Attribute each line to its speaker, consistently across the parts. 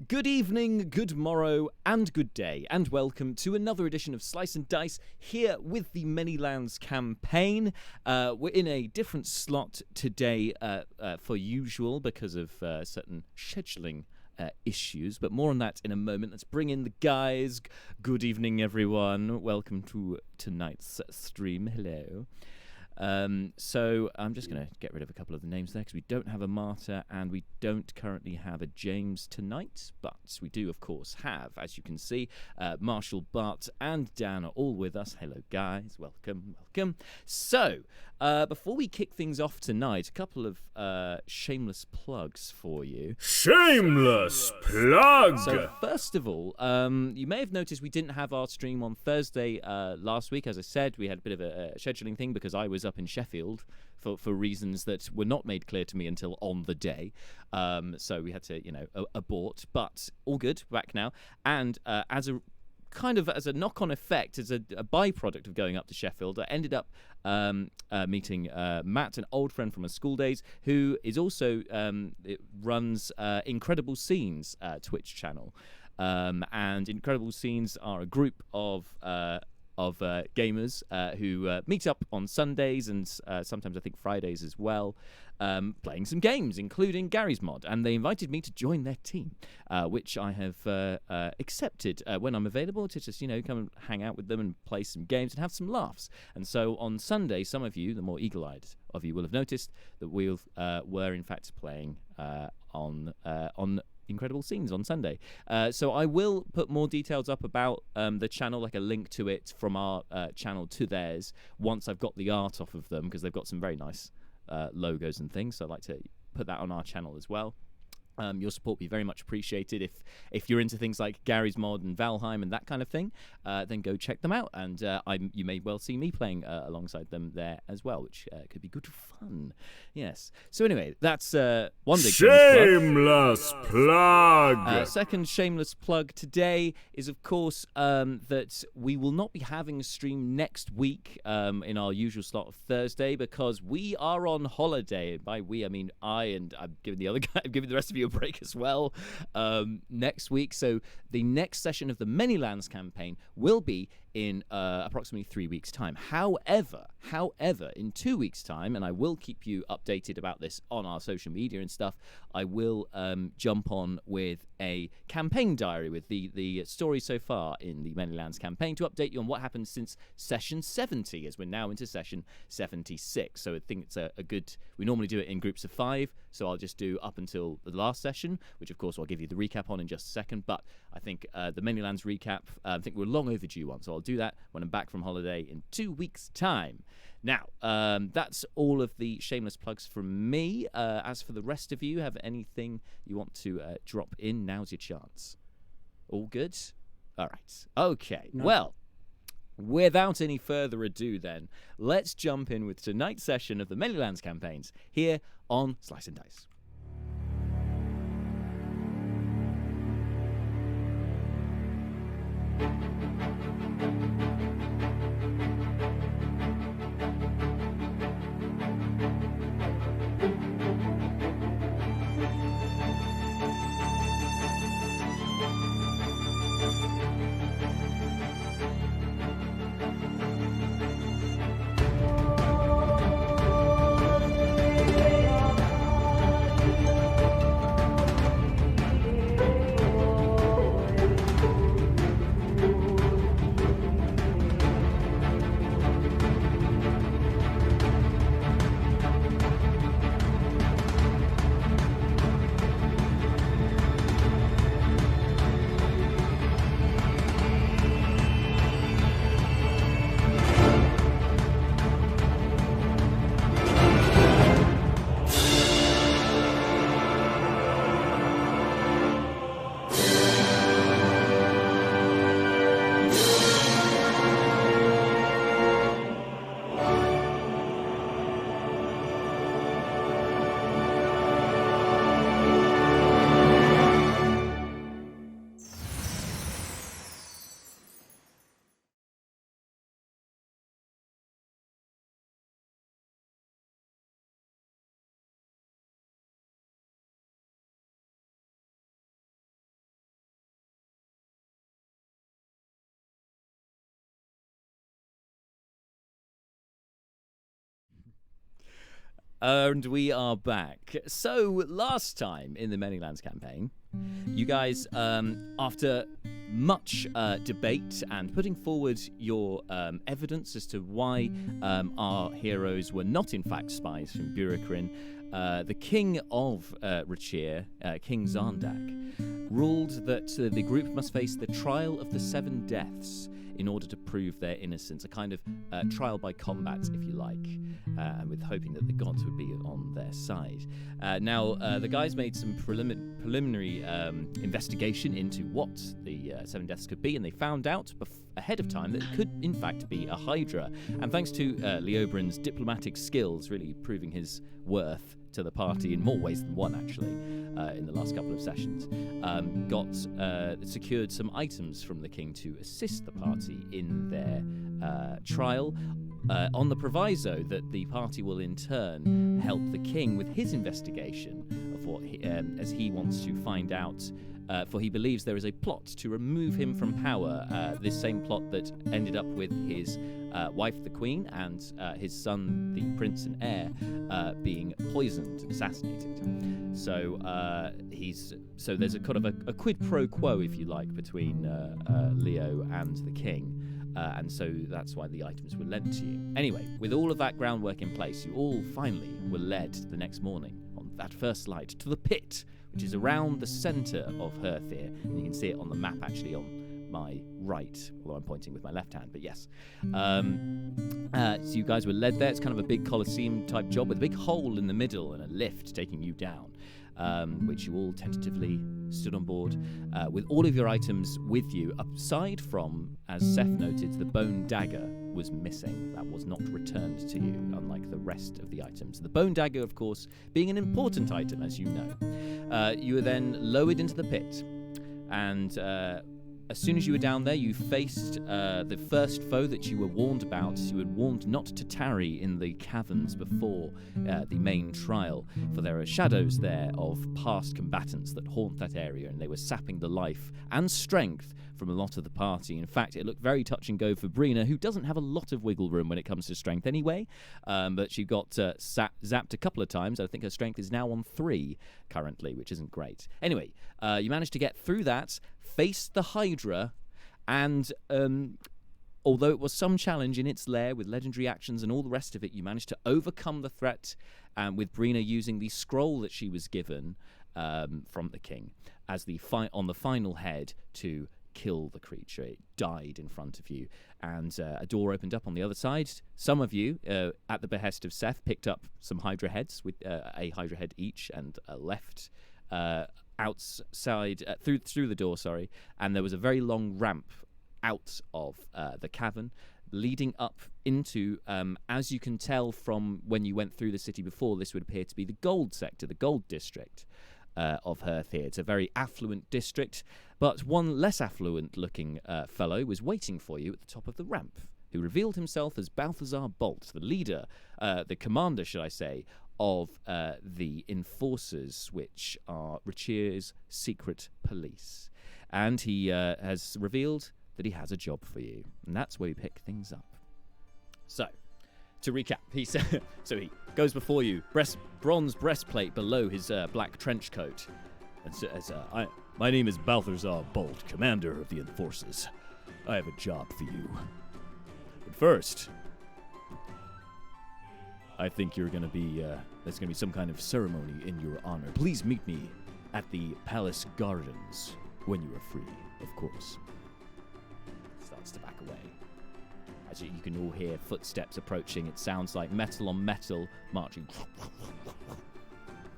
Speaker 1: Good evening, good morrow, and good day, and welcome to another edition of Slice and Dice here with the Manylands campaign. We're in a different slot today for usual because of certain scheduling issues, but more on that in a moment. Let's bring in the guys. Good evening, everyone. Welcome to tonight's stream. Hello. So I'm just going to get rid of a couple of the names there because we don't have a Marta and we don't currently have a James tonight, but we do of course have, as you can see, Marshall, Bart and Dan are all with us. Hello guys, welcome. So before we kick things off tonight, a couple of shameless plugs for you.
Speaker 2: Shameless plug!
Speaker 1: So first of all, you may have noticed we didn't have our stream on Thursday last week. As I said, we had a bit of a scheduling thing because I was up in Sheffield for reasons that were not made clear to me until on the day. So we had to, abort. But all good, back now. And as a knock-on effect, as a byproduct of going up to Sheffield, I ended up meeting Matt, an old friend from my school days, who is also runs Incredible Scenes Twitch channel. And Incredible Scenes are a group of gamers who meet up on Sundays and sometimes I think Fridays as well, playing some games, including Gary's Mod. And they invited me to join their team, which I have accepted when I'm available to just, come and hang out with them and play some games and have some laughs. And so on Sunday, some of you, the more eagle-eyed of you, will have noticed that we were in fact playing on Incredible Scenes on Sunday. So I will put more details up about the channel, like a link to it from our channel to theirs, once I've got the art off of them, because they've got some very nice logos and things. So I'd like to put that on our channel as well. Your support will be very much appreciated. If you're into things like Gary's Mod and Valheim and that kind of thing, then go check them out. And you may well see me playing alongside them there as well, which could be good fun. Yes. So anyway, that's one big
Speaker 2: shameless plug.
Speaker 1: Second shameless plug today is, of course, that we will not be having a stream next week in our usual slot of Thursday because we are on holiday. By we, I mean I, and I'm giving the rest of you a break as well next week. So the next session of the Manylands campaign will be in approximately 3 weeks' time. However, in 2 weeks' time, and I will keep you updated about this on our social media and stuff, I will jump on with a campaign diary with the story so far in the Manylands campaign to update you on what happened since session 70, as we're now into session 76. So I think it's a good... We normally do it in groups of 5, so I'll just do up until the last session, which of course I'll give you the recap on in just a second. But I think the Manylands recap, I think we're long overdue one, so I'll do that when I'm back from holiday in 2 weeks' time. Now, that's all of the shameless plugs from me. As for the rest of you, have anything you want to drop in? Now's your chance. All good? All right. Okay. No. Well, without any further ado then, let's jump in with tonight's session of the Manylands campaigns here on Slice and Dice. And we are back. So, last time in the Manylands campaign, you guys, after much debate and putting forward your evidence as to why our heroes were not in fact spies from Burikrin, the king of Rachir, King Zarndak, ruled that the group must face the trial of the 7 deaths in order to prove their innocence, a kind of trial by combat, if you like, and with hoping that the gods would be on their side. Now, the guys made some preliminary investigation into what the 7 deaths could be, and they found out ahead of time that it could, in fact, be a hydra. And thanks to Leobrin's diplomatic skills, really proving his worth to the party in more ways than one, actually, in the last couple of sessions, secured some items from the king to assist the party in their trial, on the proviso that the party will in turn help the king with his investigation of what as he wants to find out. For he believes there is a plot to remove him from power, this same plot that ended up with his wife, the queen, and his son, the prince and heir, being poisoned and assassinated. So there's a kind of a quid pro quo, if you like, between Leo and the king. And so that's why the items were lent to you. Anyway, with all of that groundwork in place, you all finally were led the next morning on that first light to the pit, which is around the centre of Herthir, and you can see it on the map actually on my right, although I'm pointing with my left hand, but yes. So you guys were led there. It's kind of a big Colosseum type job with a big hole in the middle and a lift taking you down, which you all tentatively stood on board with all of your items with you, aside from, as Seth noted, the bone dagger was missing. That was not returned to you, unlike the rest of the items. The bone dagger, of course, being an important item, as you know. You were then lowered into the pit, and as soon as you were down there, you faced the first foe that you were warned about. You were warned not to tarry in the caverns before the main trial, for there are shadows there of past combatants that haunt that area, and they were sapping the life and strength from a lot of the party. In fact, it looked very touch and go for Brina, who doesn't have a lot of wiggle room when it comes to strength anyway, but she got zapped a couple of times. I think her strength is now on 3 currently, which isn't great. Anyway, you managed to get through that, faced the Hydra, and although it was some challenge in its lair with legendary actions and all the rest of it, you managed to overcome the threat, with Brina using the scroll that she was given from the king as on the final head to kill the creature. It died in front of you, and a door opened up on the other side. Some of you, at the behest of Seth, picked up some Hydra heads, with a Hydra head each, and left outside through the door. Sorry, and there was a very long ramp out of the cavern, leading up into, as you can tell from when you went through the city before, this would appear to be the gold sector, the gold district of Herthir. It's a very affluent district, but one less affluent-looking fellow was waiting for you at the top of the ramp, who revealed himself as Balthazar Bolt, the leader, the commander, should I say, of the enforcers, which are Rachir's secret police. And he has revealed that he has a job for you, and that's where we pick things up. So, to recap, he goes before you, bronze breastplate below his black trench coat, and says, "My name is Balthazar Bolt, commander of the enforcers. I have a job for you. But first, I think there's going to be some kind of ceremony in your honor. Please meet me at the palace gardens when you are free, of course." Starts to back away. As you can all hear footsteps approaching, it sounds like metal on metal marching.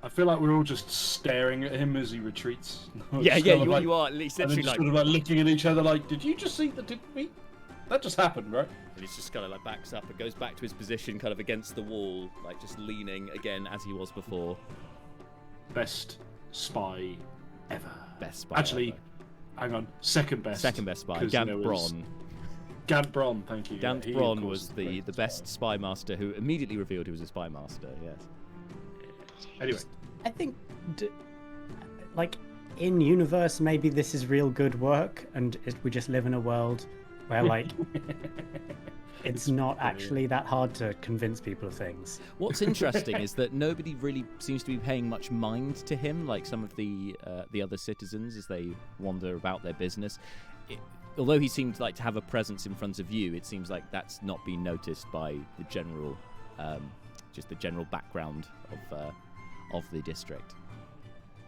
Speaker 3: I feel like we're all just staring at him as he retreats.
Speaker 1: Yeah, you are essentially like
Speaker 3: sort of like looking at each other like, did you just see that? That just happened, right?
Speaker 1: And he's just kind of like backs up and goes back to his position, kind of against the wall, like just leaning again as he was before.
Speaker 3: Best spy ever.
Speaker 1: Best spy.
Speaker 3: Actually,
Speaker 1: ever.
Speaker 3: Hang on, second best.
Speaker 1: Second best spy. Gant Bron.
Speaker 3: Gant Bron, thank you.
Speaker 1: Gant Bron was the best spy master, who immediately revealed he was a spy master. Yes.
Speaker 3: Anyway,
Speaker 4: I think, like, in universe, maybe this is real good work, and we just live in a world where, like, It's not actually that hard to convince people of things.
Speaker 1: What's interesting is that nobody really seems to be paying much mind to him, like some of the other citizens as they wander about their business. Although he seemed like to have a presence in front of you, it seems like that's not been noticed by the general, just the general background of the district.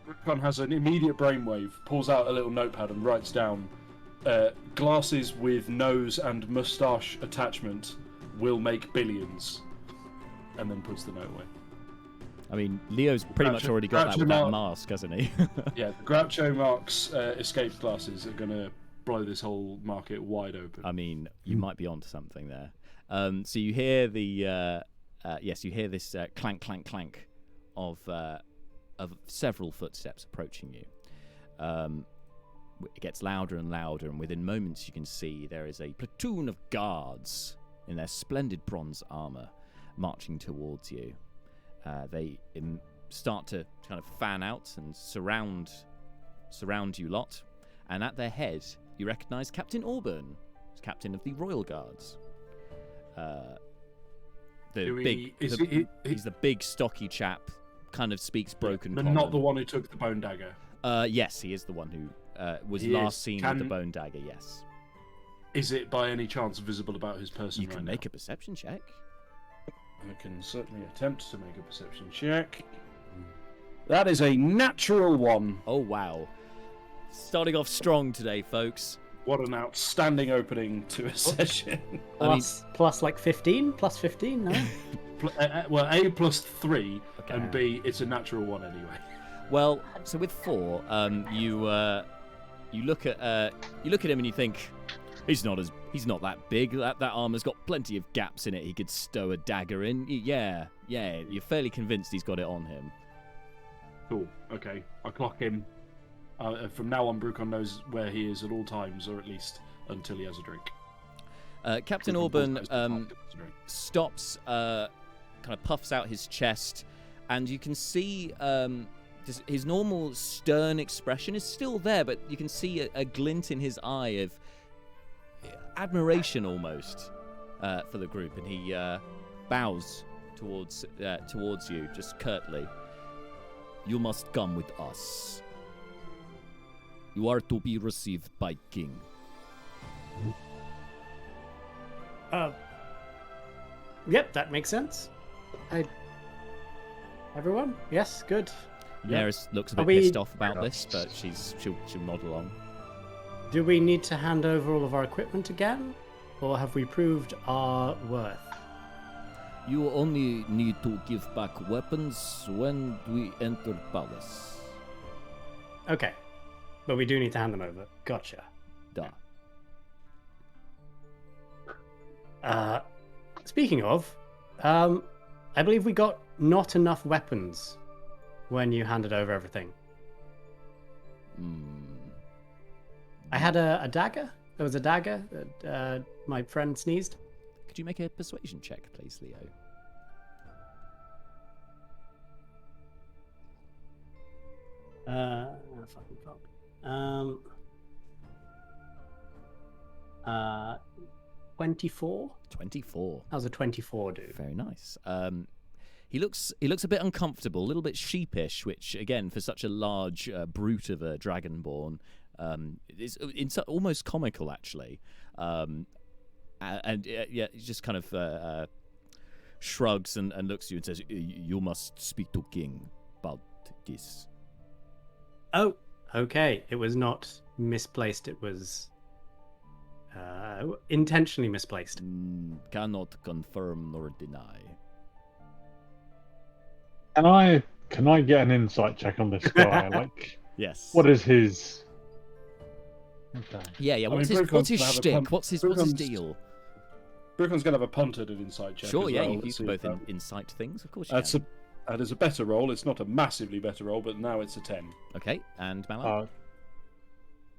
Speaker 3: Brucon has an immediate brainwave, pulls out a little notepad and writes down, glasses with nose and moustache attachment will make billions, and then puts the note away.
Speaker 1: I mean, Leo's pretty much already got that with that mask, hasn't he?
Speaker 3: Yeah, the Groucho Marx escape glasses are going to blow this whole market wide open.
Speaker 1: I mean, you might be onto something there. So you hear the you hear this clank, clank, clank of several footsteps approaching you. It gets louder and louder, and within moments you can see there is a platoon of guards in their splendid bronze armor marching towards you. They start to kind of fan out and surround you lot, and at their head you recognise Captain Auburn, captain of the Royal Guards. He's the big, stocky chap. Kind of speaks broken.
Speaker 3: But
Speaker 1: common.
Speaker 3: not the one who took the bone dagger.
Speaker 1: Yes, he is the one who was last seen with the bone dagger. Yes.
Speaker 3: Is it by any chance visible about his person?
Speaker 1: You can make a perception check.
Speaker 3: I can certainly attempt to make a perception check. That is a natural one.
Speaker 1: Oh wow! Starting off strong today, folks.
Speaker 3: What an outstanding opening to a session.
Speaker 4: Plus like 15? Plus 15, no?
Speaker 3: Well, A plus 3, okay. And B, it's a natural one anyway.
Speaker 1: Well, so with 4, you look at him and you think he's not that big. That armor's got plenty of gaps in it. He could stow a dagger in. Yeah. You're fairly convinced he's got it on him.
Speaker 3: Cool. Okay, I clock him. From now on, Brucon knows where he is at all times, or at least until he has a drink.
Speaker 1: Captain Auburn stops, kind of puffs out his chest, and you can see his normal stern expression is still there, but you can see a glint in his eye of admiration almost for the group, and he bows towards you just curtly. You must come with us. You are to be received by King.
Speaker 4: Yep, that makes sense. Everyone? Yes, good.
Speaker 1: Neris looks a bit pissed off about this, but she'll nod along.
Speaker 4: Do we need to hand over all of our equipment again? Or have we proved our worth?
Speaker 1: You only need to give back weapons when we enter palace.
Speaker 4: Okay. But we do need to hand them over. Gotcha.
Speaker 1: Duh.
Speaker 4: Speaking of, I believe we got not enough weapons when you handed over everything. I had a dagger. There was a dagger that my friend sneezed.
Speaker 1: Could you make a persuasion check, please, Leo?
Speaker 4: Fucking fuck. 24?
Speaker 1: 24.
Speaker 4: That was a 24, dude.
Speaker 1: Very nice. He looks a bit uncomfortable, a little bit sheepish, which again, for such a large brute of a dragonborn, is almost comical actually. He just kind of shrugs and looks at you and says, "You must speak to King about this."
Speaker 4: Oh, okay. It was not misplaced. It was intentionally misplaced.
Speaker 1: Cannot confirm nor deny.
Speaker 5: Can I get an insight check on this guy? Like,
Speaker 1: yes.
Speaker 5: What is his? Okay.
Speaker 1: Yeah. What's his shtick? What's his deal?
Speaker 3: Brucon's gonna have a punt at an insight check.
Speaker 1: Sure, yeah.
Speaker 3: Well.
Speaker 1: You can both insight things, of course. That
Speaker 3: is a better roll. It's not a massively better roll, but now it's a 10.
Speaker 1: Okay, and Malar?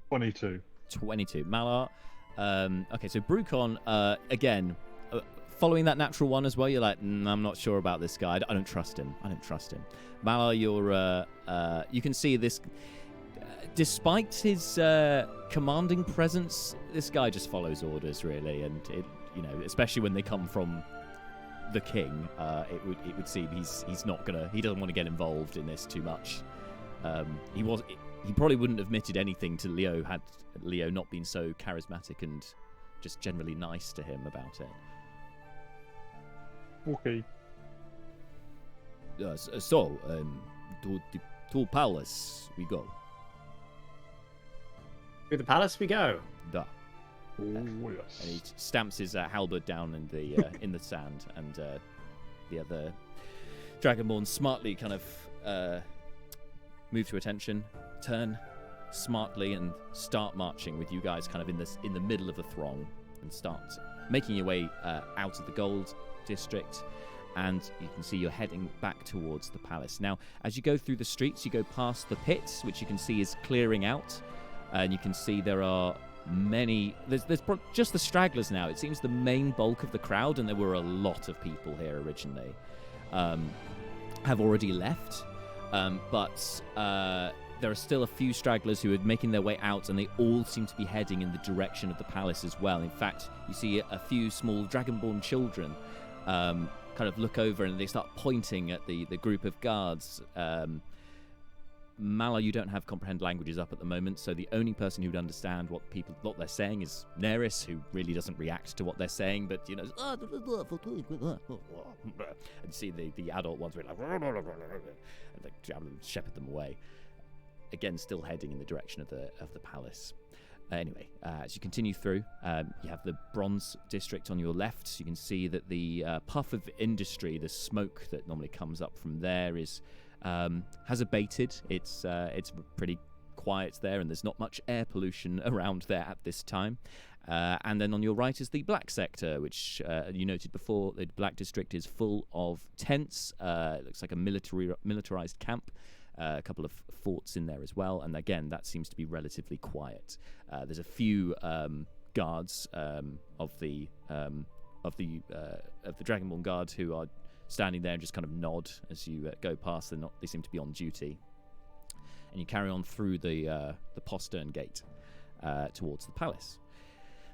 Speaker 5: 22.
Speaker 1: 22. Malar. Okay, so Brucon, again, following that natural one as well, you're like, I'm not sure about this guy. I don't trust him. Malar, you can see this. Despite his commanding presence, this guy just follows orders, really, and especially when they come from the king, it would seem he's not gonna. He doesn't want to get involved in this too much. He probably wouldn't have admitted anything to Leo had Leo not been so charismatic and just generally nice to him about it.
Speaker 5: Okay.
Speaker 1: So, to palace we go.
Speaker 4: To the palace we go.
Speaker 1: Da.
Speaker 5: Oh,
Speaker 1: And
Speaker 5: yes.
Speaker 1: he stamps his halberd down in the sand, and the other dragonborn smartly kind of move to attention, turn smartly, and start marching with you guys kind of in the middle of the throng, and start making your way out of the gold district. And you can see you're heading back towards the palace. Now, as you go through the streets, you go past the pits, which you can see is clearing out, and you can see there are many. There's just the stragglers now. It seems the main bulk of the crowd, and there were a lot of people here originally, have already left. But there are still a few stragglers who are making their way out, and they all seem to be heading in the direction of the palace as well. In fact, you see a few small dragonborn children kind of look over, and they start pointing at the group of guards. Mala, you don't have comprehend languages up at the moment, so the only person who'd understand what they're saying is Neris, who really doesn't react to what they're saying, but and you see the adult ones were like, and they shepherd them away. Again, still heading in the direction of the palace. Anyway, as you continue through, you have the bronze district on your left. So you can see that the puff of industry, the smoke that normally comes up from there, has abated. It's pretty quiet there, and there's not much air pollution around there at this time. And then on your right is the black sector, which you noted before. The black district is full of tents. It looks like a militarized camp. A couple of forts in there as well, and again, that seems to be relatively quiet. There's a few guards of the Dragonborn Guard who are standing there and just kind of nod as you go past. They seem to be on duty, and you carry on through the postern gate towards the palace.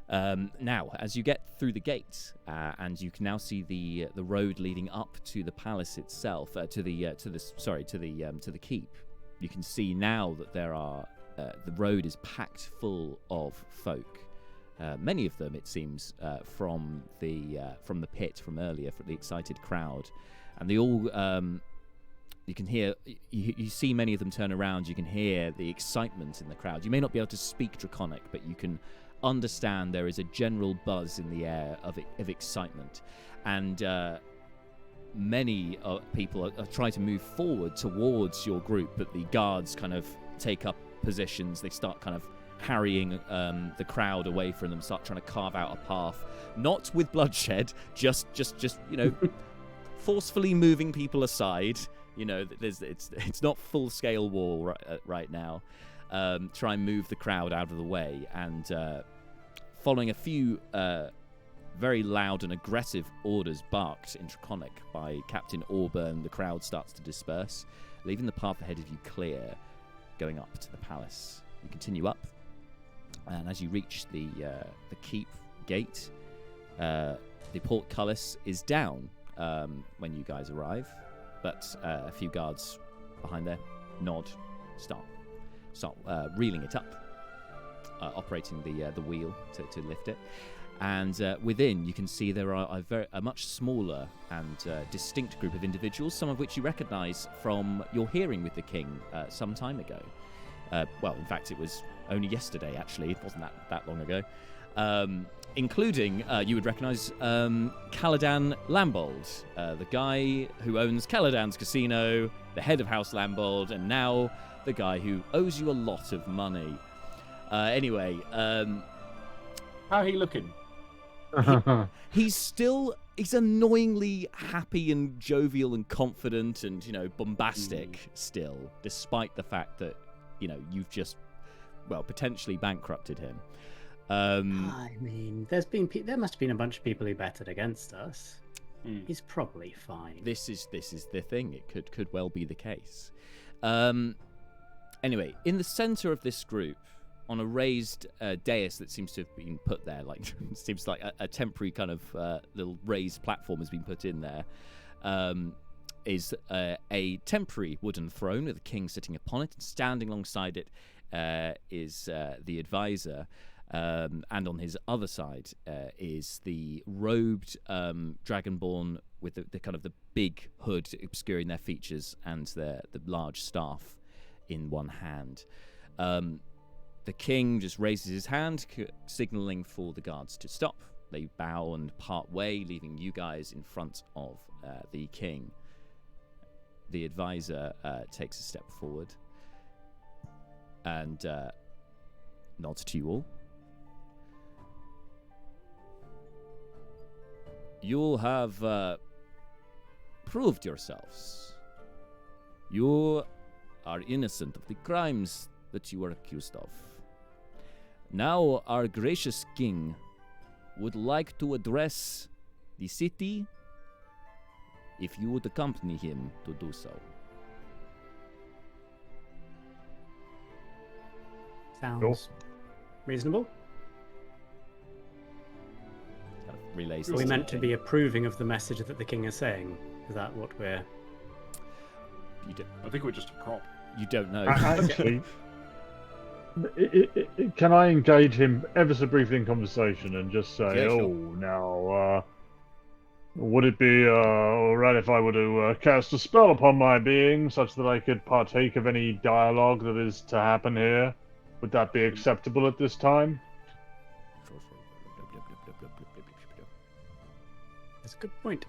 Speaker 1: Now, as you get through the gate, and you can now see the road leading up to the palace itself, to the keep. You can see now that there are the road is packed full of folk. Many of them, it seems, from the pit from earlier, from the excited crowd, and they all. You can hear, you see many of them turn around. You can hear the excitement in the crowd. You may not be able to speak Draconic, but you can understand there is a general buzz in the air of excitement, and many people are trying to move forward towards your group, but the guards kind of take up positions. They start kind of harrying the crowd away from them, start trying to carve out a path, not with bloodshed, just forcefully moving people aside. It's not full scale war right now. Try and move the crowd out of the way, and following a few very loud and aggressive orders barked in Draconic by Captain Auburn, the crowd starts to disperse, leaving the path ahead of you clear, going up to the palace. You continue up, and as you reach the keep gate, the portcullis is down when you guys arrive, but a few guards behind there nod, start reeling it up, operating the wheel to lift it. And within, you can see there are a much smaller and distinct group of individuals, some of which you recognise from your hearing with the king some time ago. In fact, it was only yesterday, actually. It wasn't that long ago. Including, you would recognise Caladan Lambold, the guy who owns Caladan's casino, the head of House Lambold, and now the guy who owes you a lot of money. Anyway,
Speaker 3: how are he looking?
Speaker 1: He's annoyingly happy and jovial and confident and bombastic still, despite the fact that you've just potentially bankrupted him.
Speaker 4: I mean, there must have been a bunch of people who betted against us. He's probably fine.
Speaker 1: This is the thing. It could well be the case. Anyway, in the center of this group, on a raised dais that seems to have been put there, like seems like a temporary kind of little raised platform has been put in there, is a temporary wooden throne with a king sitting upon it, and standing alongside it is the advisor, and on his other side is the robed dragonborn with the kind of the big hood obscuring their features and the large staff in one hand. The king just raises his hand, signaling for the guards to stop. They bow and part way, leaving you guys in front of the king. The advisor takes a step forward and nods to you all. You have proved yourselves. You are innocent of the crimes that you were accused of. Now our gracious king would like to address the city if you would accompany him to do so.
Speaker 4: Sounds reasonable.
Speaker 1: Kind of relays
Speaker 4: Are
Speaker 1: this
Speaker 4: we
Speaker 1: to
Speaker 4: meant
Speaker 1: the
Speaker 4: to
Speaker 1: king.
Speaker 4: be approving of the message that the king is saying? Is that what we're...
Speaker 3: I think we're just a prop.
Speaker 1: You don't know.
Speaker 5: Actually, can I engage him ever so briefly in conversation and just say,
Speaker 1: Yeah, sure.
Speaker 5: "Oh, now, would it be alright if I were to cast a spell upon my being, such that I could partake of any dialogue that is to happen here? Would that be acceptable at this time?"
Speaker 4: That's a good point.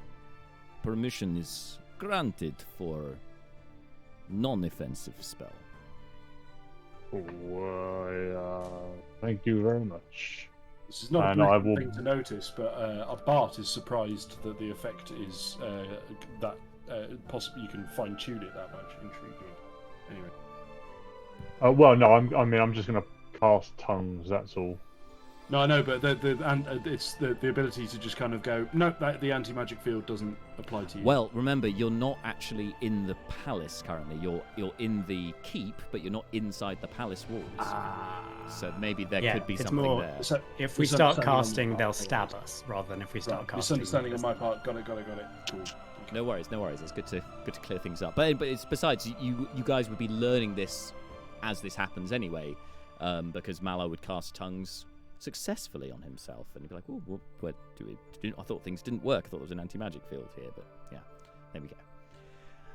Speaker 1: Permission is granted for non-offensive spell.
Speaker 5: Thank you very much.
Speaker 3: This is not a
Speaker 5: And I
Speaker 3: political
Speaker 5: will-
Speaker 3: thing to notice, but a Bart is surprised that the effect is that possibly you can fine tune it that much. Intriguing. Anyway.
Speaker 5: Well, no, I'm just going to cast tongues. That's all.
Speaker 3: No, I know, but it's the ability to just kind of go. No, the anti-magic field doesn't apply to you.
Speaker 1: Well, remember, you're not actually in the palace currently. You're in the keep, but you're not inside the palace walls. So maybe there
Speaker 4: Yeah,
Speaker 1: could be
Speaker 4: it's
Speaker 1: something
Speaker 4: more-
Speaker 1: there.
Speaker 3: So,
Speaker 4: If we start
Speaker 3: misunderstanding on
Speaker 4: casting,
Speaker 3: my
Speaker 4: they'll
Speaker 3: part.
Speaker 4: stab us, rather than if we start
Speaker 3: Right,
Speaker 4: casting.
Speaker 3: misunderstanding on my part. Got it. Cool.
Speaker 1: No worries. It's good to clear things up. But it's besides, you guys would be learning this as this happens anyway, because Mallow would cast tongues successfully on himself, and he'd be like, "Oh, what do we? I thought things didn't work. I thought there was an anti-magic field here, but yeah, there we go."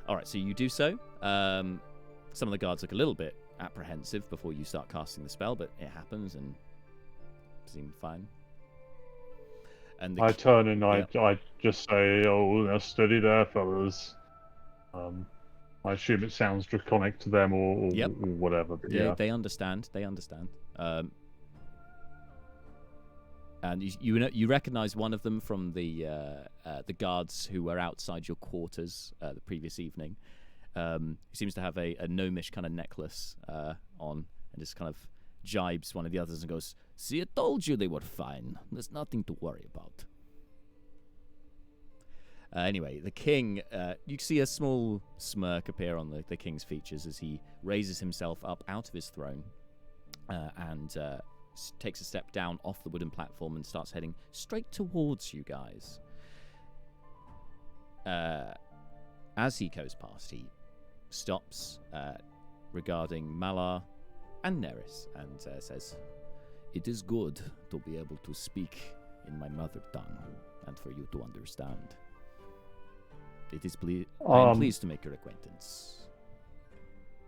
Speaker 1: All right, so you do so. Some of the guards look a little bit apprehensive before you start casting the spell, but it happens and seem fine. And
Speaker 5: I turn and I just say, "Oh, now steady there, fellas." I assume it sounds draconic to them or
Speaker 1: Yep.
Speaker 5: or whatever. But
Speaker 1: yeah,
Speaker 5: yeah.
Speaker 1: they understand. And you recognize one of them from the guards who were outside your quarters the previous evening. He seems to have a gnomish kind of necklace on, and just kind of jibes one of the others and goes, "See, I told you they were fine. There's nothing to worry about." Anyway, the king, you see a small smirk appear on the king's features as he raises himself up out of his throne and takes a step down off the wooden platform and starts heading straight towards you guys. As he goes past, he stops regarding Malar and Neris and says, "It is good to be able to speak in my mother tongue and for you to understand. It is I am pleased to make your acquaintance."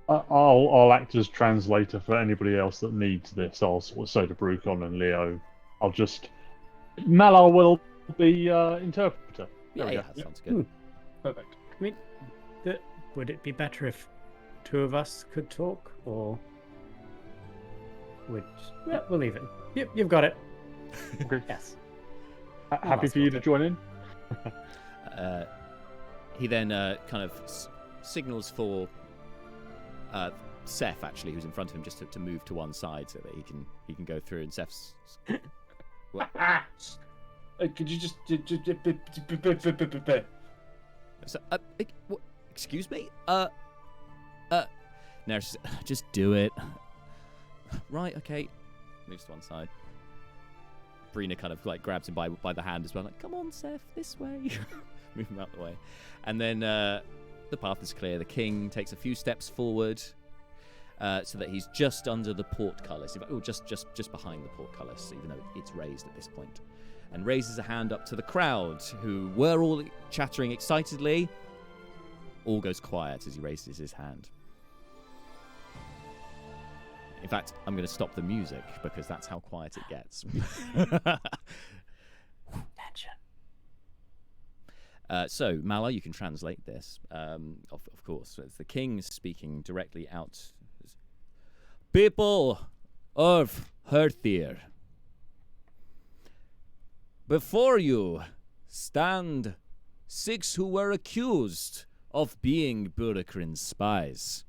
Speaker 5: I'll act as translator for anybody else that needs this. I'll sort of say to Brucon and Leo, Malar will be interpreter. There we
Speaker 1: Yeah,
Speaker 5: go.
Speaker 1: sounds good.
Speaker 3: Perfect.
Speaker 4: I mean, would it be better if two of us could talk, or would... Yeah, we'll leave it. Yep, you've got it.
Speaker 5: Okay.
Speaker 4: Yes.
Speaker 5: Happy for you to join in.
Speaker 1: He then kind of signals for Seth, actually, who's in front of him, just to move to one side so that he can go through. And Seth's,
Speaker 3: Could you just
Speaker 1: so, excuse me. No, just do it. Right, okay. Moves to one side. Brina kind of like grabs him by the hand as well, like, come on, Seth, this way. Move him out the way. And then the path is clear. The king takes a few steps forward so that he's just under the portcullis. Just behind the portcullis, even though it's raised at this point. And raises a hand up to the crowd, who were all chattering excitedly. All goes quiet as he raises his hand. In fact, I'm going to stop the music because that's how quiet it gets. So, Mala, you can translate this. Of course, it's the king speaking directly out. People of Rachir, before you stand 6 who were accused of being Burikrin's spies.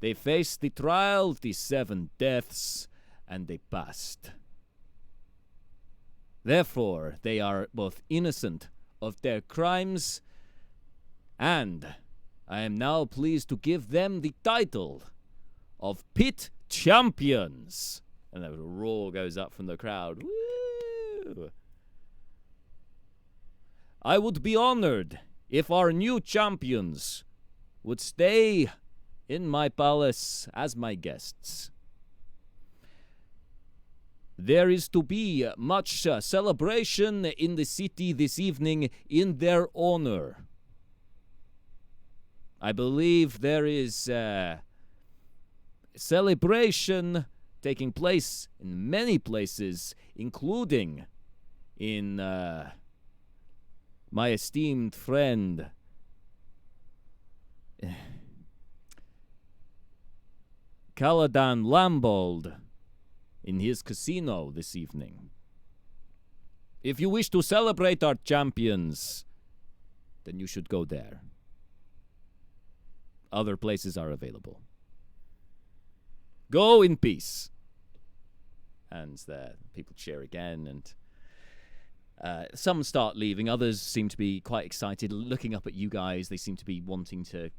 Speaker 1: They faced the trial, the 7 deaths, and they passed. Therefore, they are both innocent of their crimes, and I am now pleased to give them the title of Pit Champions. And a roar goes up from the crowd. Woo! I would be honored if our new champions would stay in my palace as my guests. There is to be much celebration in the city this evening in their honor. I believe there is celebration taking place in many places, including in my esteemed friend Caladan Lambold in his casino this evening. If you wish to celebrate our champions, then you should go there. Other places are available. Go in peace. And the people cheer again, and some start leaving. Others seem to be quite excited, looking up at you guys. They seem to be wanting to.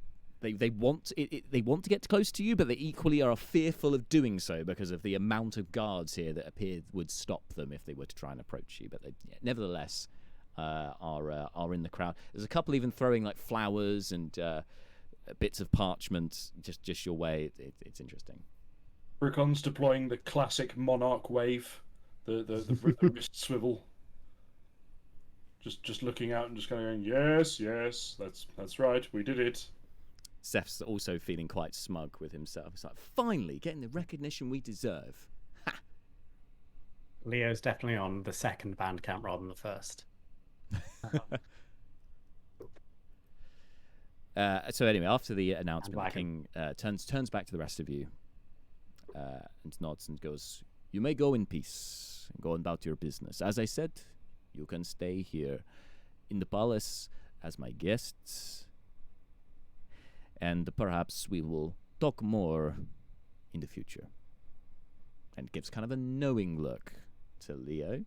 Speaker 1: They want to get close to you, but they equally are fearful of doing so because of the amount of guards here that appear would stop them if they were to try and approach you. But they, nevertheless, are in the crowd. There's a couple even throwing like flowers and bits of parchment just your way. It's interesting.
Speaker 3: Brucon's deploying the classic monarch wave, the wrist swivel. Just looking out and just kind of going, yes, that's right, we did it.
Speaker 1: Seth's also feeling quite smug with himself. It's like, finally, getting the recognition we deserve. Ha!
Speaker 4: Leo's definitely on the second band camp rather than the first.
Speaker 1: So anyway, after the announcement, the king turns back to the rest of you and nods and goes, you may go in peace and go about your business. As I said, you can stay here in the palace as my guests. And perhaps we will talk more in the future. And gives kind of a knowing look to Leo,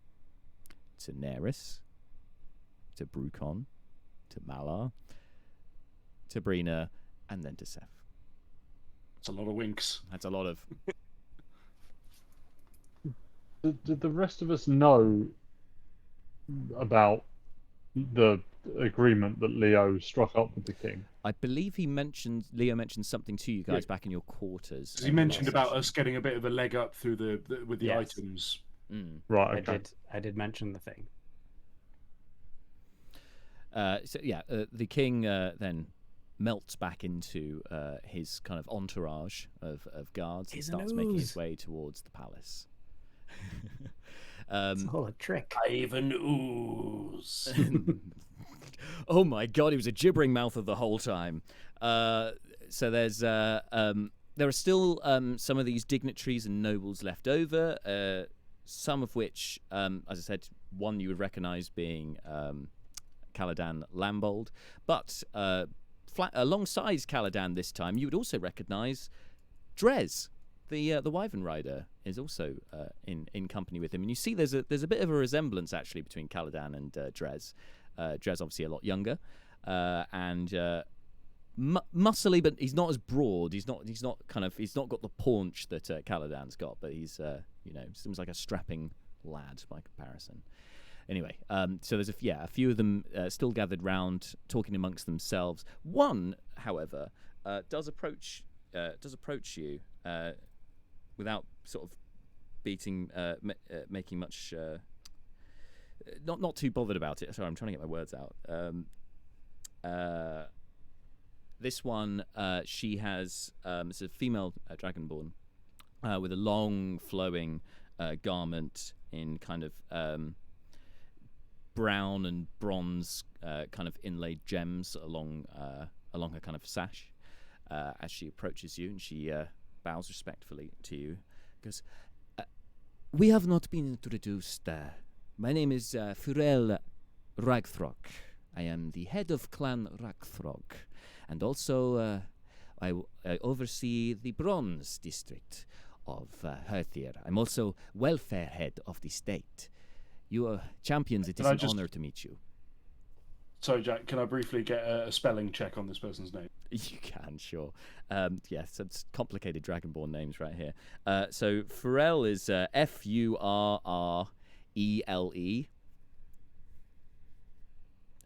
Speaker 1: to Neris, to Brucon, to Malar, to Brina, and then to Seth.
Speaker 3: That's a lot of winks.
Speaker 1: That's a lot of...
Speaker 5: Did the rest of us know about the agreement that Leo struck up with the king?
Speaker 1: I believe Leo mentioned something to you guys back in your quarters.
Speaker 3: He mentioned about us getting a bit of a leg up through with the items.
Speaker 1: Mm.
Speaker 5: Right, okay.
Speaker 4: I did mention the thing.
Speaker 1: The king then melts back into his kind of entourage of guards and starts making his way towards the palace.
Speaker 4: It's all a trick.
Speaker 3: Ivan Ooze.
Speaker 1: Oh my god, he was a gibbering mouth of the whole time. So there are still some of these dignitaries and nobles left over, some of which, as I said, one you would recognise being Caladan Lambold, but alongside Caladan this time, you would also recognise Drez. The Wyvern Rider is also in company with him, and you see there's a bit of a resemblance actually between Caladan and Drez. Drez obviously a lot younger, and muscly, but he's not as broad. He's not got the paunch that Caladan's got, but he's seems like a strapping lad by comparison. Anyway, so there's a few of them still gathered round, talking amongst themselves. One, however, does approach you without sort of making much. Not too bothered about it. Sorry, I'm trying to get my words out. This one, she has it's a female dragonborn with a long flowing garment in kind of brown and bronze kind of inlaid gems along her kind of sash as she approaches you, and she bows respectfully to you. Goes, we have not been introduced. My name is Furel Ragthrog. I am the head of Clan Ragthrog, and also I oversee the Bronze District of Herthir. I'm also welfare head of the state. You are champions. It is an honor to meet you.
Speaker 3: Sorry, Jack, can I briefly get a spelling check on this person's name?
Speaker 1: You can, sure. Yes, it's complicated Dragonborn names right here. So Furel is Furrele,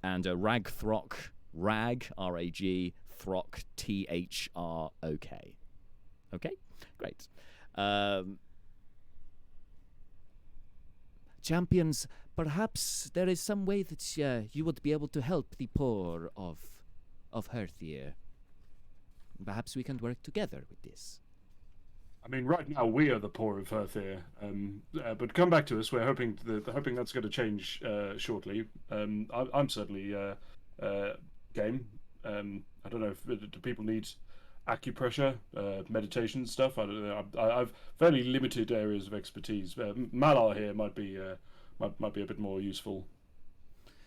Speaker 1: and Ragthrok, Rag, R-A-G, Throk, T-H-R-O-K. Okay, great. Champions, perhaps there is some way that you would be able to help the poor of Herthir. Perhaps we can work together with this.
Speaker 3: I mean, right now we are the poor of Herthir, but come back to us. We're hoping that's going to change shortly. I'm certainly game. I don't know if do people need acupressure, meditation stuff. I don't know. I've fairly limited areas of expertise. Malar here might be a bit more useful.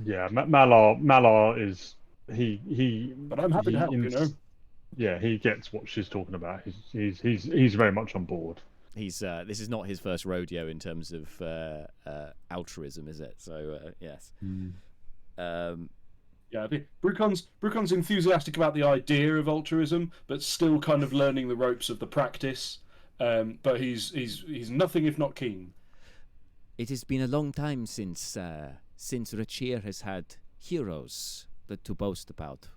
Speaker 5: Yeah, Malar is he.
Speaker 3: But I'm happy to help.
Speaker 5: Yeah, he gets what she's talking about. He's very much on board.
Speaker 1: He's this is not his first rodeo in terms of altruism, is it? So yes.
Speaker 3: Yeah, I think Brucon's enthusiastic about the idea of altruism, but still kind of learning the ropes of the practice. But he's nothing if not keen.
Speaker 1: It has been a long time since Rachir has had heroes to boast about.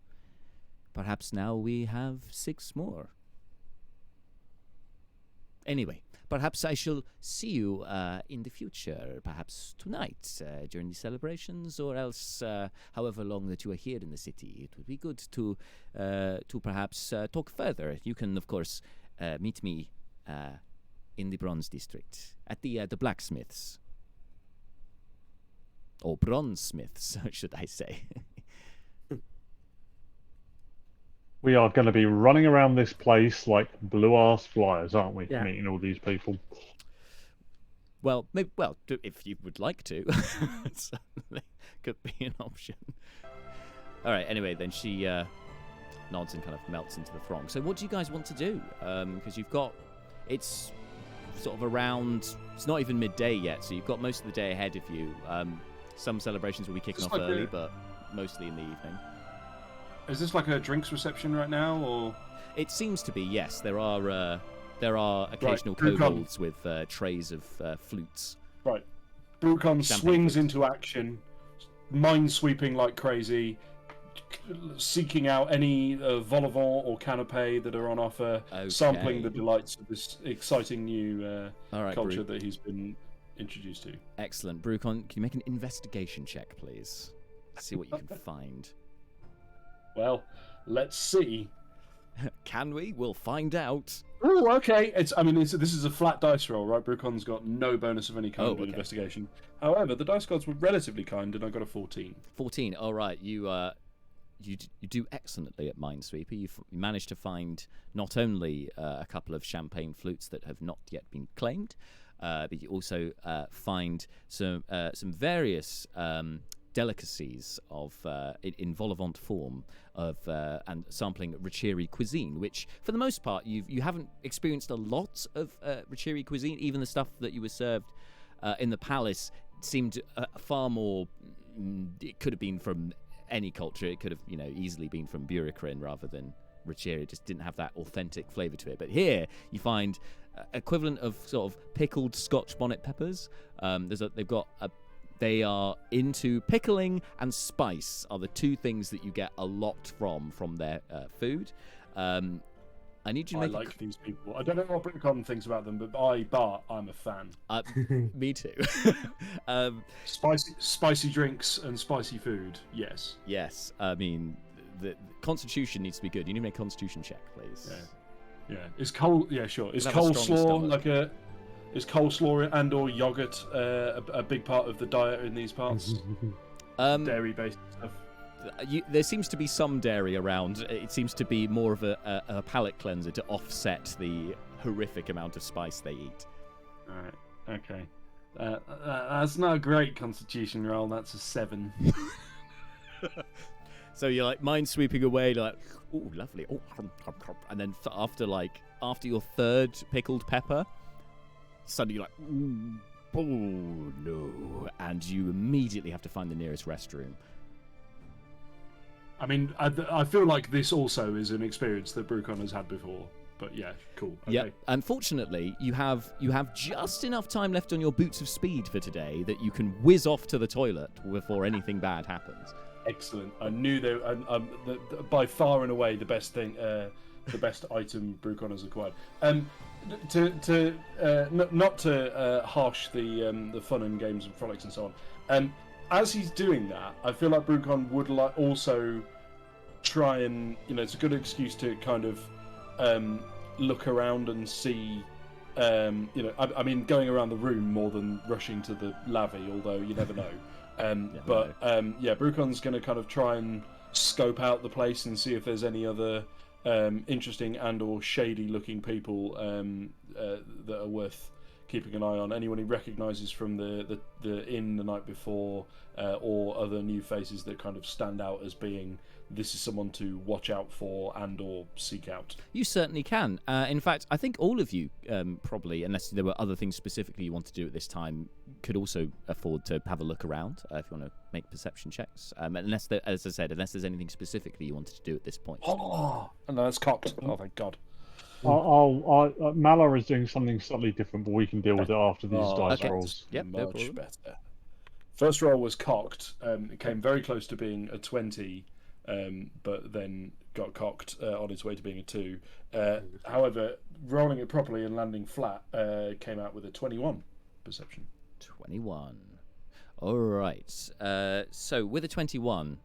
Speaker 1: Perhaps now we have 6 more. Anyway, perhaps I shall see you in the future, perhaps tonight during the celebrations, or else however long that you are here in the city. It would be good to perhaps talk further. You can, of course, meet me in the Bronze District at the blacksmiths. Or bronzesmiths, should I say.
Speaker 5: We are going to be running around this place like blue-ass flyers, aren't we? Yeah. Meeting all these people.
Speaker 1: Well, maybe. Well, if you would like to, certainly could be an option. All right. Anyway, then she nods and kind of melts into the throng. So, what do you guys want to do? Because it's sort of around. It's not even midday yet, so you've got most of the day ahead of you. Some celebrations will be kicking off early, but mostly in the evening.
Speaker 3: Is this like a drinks reception right now, or?
Speaker 1: It seems to be, yes. There are occasional kobolds with trays of flutes.
Speaker 3: Right. Brucon swings into action, mind-sweeping like crazy, seeking out any vol au vent or canapé that are on offer, sampling the delights of this exciting new culture that he's been introduced to.
Speaker 1: Excellent. Brucon, can you make an investigation check, please? See what you can find.
Speaker 3: Well, let's see.
Speaker 1: Can we? We'll find out.
Speaker 3: Oh, okay. This is a flat dice roll, right? Brucon's got no bonus of any kind in investigation. However, the dice gods were relatively kind, and I got a 14.
Speaker 1: 14. All right. You do excellently at Minesweeper. You managed to find not only a couple of champagne flutes that have not yet been claimed, but you also find some various delicacies of in vol au vent form of and sampling Rachiri cuisine, which for the most part you haven't experienced a lot of Rachiri cuisine. Even the stuff that you were served in the palace seemed far more. It could have been from any culture. It could have, easily been from Burikrin rather than Rachir. It just didn't have that authentic flavour to it. But here you find equivalent of sort of pickled Scotch bonnet peppers. They are into pickling and spice are the two things that you get a lot from their food. I need you to
Speaker 3: I
Speaker 1: make
Speaker 3: like these people. I don't know what Brucon thinks about them, but I'm a fan.
Speaker 1: me too.
Speaker 3: Spicy drinks and spicy food. Yes.
Speaker 1: Yes. I mean, the constitution needs to be good. You need to make a constitution check, please.
Speaker 3: Yeah. Is sure. Is
Speaker 1: Have a strong
Speaker 3: coleslaw
Speaker 1: stomach.
Speaker 3: is coleslaw and or yogurt a big part of the diet in these parts? Dairy-based stuff.
Speaker 1: There seems to be some dairy around. It seems to be more of a palate cleanser to offset the horrific amount of spice they eat.
Speaker 3: All right. Okay. That's not a great constitution roll. That's a 7.
Speaker 1: So you're like mind sweeping away, like, oh, lovely, oh, and then after your third pickled pepper, suddenly you're like, ooh, oh no, and you immediately have to find the nearest restroom.
Speaker 3: I mean, I feel like this also is an experience that Brucon has had before. But yeah, cool. Okay.
Speaker 1: Yeah. Unfortunately, you have just enough time left on your boots of speed for today that you can whiz off to the toilet before anything bad happens.
Speaker 3: Excellent. I knew by far and away the best item Brucon has acquired. Not to harsh the fun and games and frolics and so on. As he's doing that, I feel like Brucon would also try and it's a good excuse to kind of look around and see. I mean, going around the room more than rushing to the lavvy, although you never know. Brucon's going to kind of try and scope out the place and see if there's any other interesting and or shady looking people that are worth keeping an eye on. Anyone he recognises from the inn the night before, or other new faces that kind of stand out as being this is someone to watch out for and or seek out.
Speaker 1: You certainly can. In fact, I think all of you probably, unless there were other things specifically you want to do at this time, could also afford to have a look around if you want to make perception checks. Unless there's anything specifically you wanted to do at this point.
Speaker 3: Oh, no, that's cocked. Oh, thank God.
Speaker 5: Malor is doing something slightly different, but we can deal with it after these dice
Speaker 1: okay.
Speaker 5: rolls.
Speaker 1: Yep, no
Speaker 3: Much
Speaker 1: problem.
Speaker 3: better. First roll was cocked. It came very close to being a 20, but then got cocked on its way to being a 2. However, rolling it properly and landing flat came out with a 21 perception.
Speaker 1: 21. All right. So with a 21,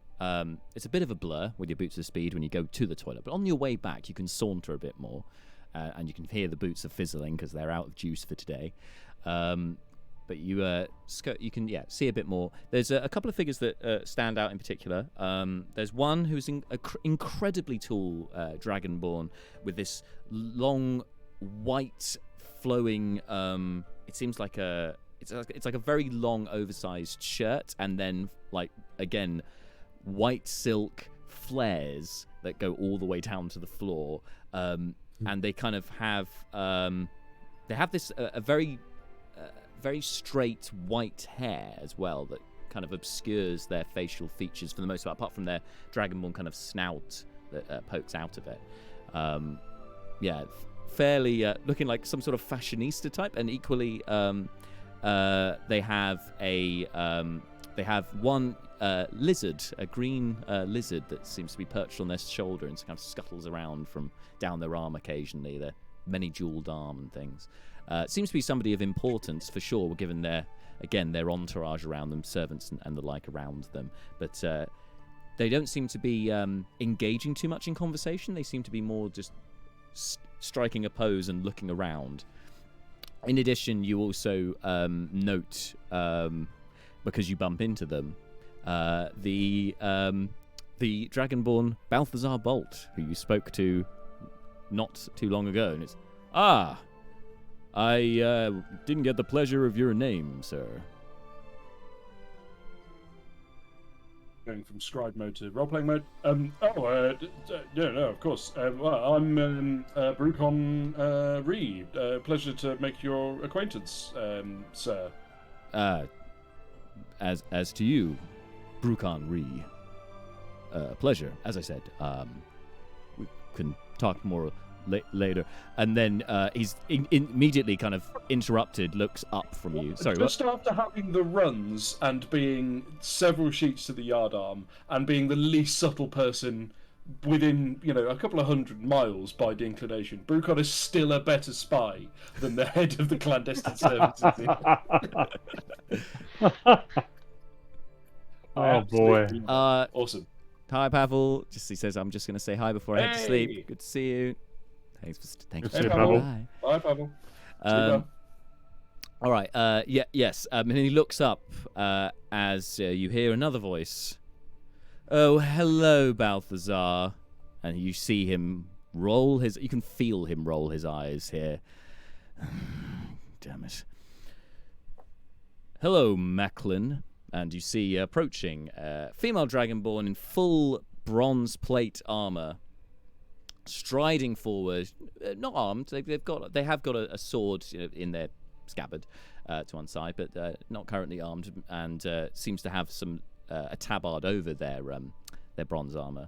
Speaker 1: it's a bit of a blur with your boots of speed when you go to the toilet, but on your way back you can saunter a bit more, and you can hear the boots are fizzling because they're out of juice for today. But you can see a bit more. There's a couple of figures that stand out in particular. There's one who's incredibly tall, dragonborn, with this long, white, flowing. It seems like it's like a very long, oversized shirt, and then again, white silk flares that go all the way down to the floor. And they kind of have this a very straight white hair as well that kind of obscures their facial features for the most part, apart from their dragonborn kind of snout that pokes out of it. Fairly looking like some sort of fashionista type, and equally they have one lizard, a green lizard that seems to be perched on their shoulder and kind of scuttles around from down their arm occasionally. They're many jeweled arm and things. Seems to be somebody of importance for sure, given their entourage around them, servants and the like around them. But they don't seem to be engaging too much in conversation. They seem to be more just striking a pose and looking around. In addition, you also note, because you bump into them, the dragonborn Balthazar Bolt, who you spoke to not too long ago, and it's I didn't get the pleasure of your name, sir.
Speaker 3: Going from scribe mode to role-playing mode. No, of course. Well, I'm Brucon Reed. Pleasure to make your acquaintance, sir.
Speaker 1: As to you, Brucon Ree. pleasure. As I said, we can talk more later. And then he's immediately kind of interrupted, looks up from you. Sorry,
Speaker 3: just after having the runs and being several sheets to the yard arm and being the least subtle person within, a couple of 100 miles by the inclination, Brucon is still a better spy than the head of the clandestine services.
Speaker 5: Oh boy.
Speaker 3: Awesome.
Speaker 1: Hi, Pavel. He says, I'm just going to say hi before I head to
Speaker 3: Hey.
Speaker 1: sleep. Good to see you. Thanks for
Speaker 5: Good
Speaker 1: for
Speaker 5: to see you,
Speaker 1: stopping
Speaker 5: Pavel.
Speaker 1: by.
Speaker 3: Bye, Pavel.
Speaker 1: All right. Yes. And he looks up as you hear another voice. Oh, hello, Balthazar. And you see him you can feel him roll his eyes here. Damn it. Hello, Macklin. And you see approaching female dragonborn in full bronze plate armor, striding forward, not armed. They have got a sword in their scabbard to one side, but not currently armed, and seems to have a tabard over their bronze armor.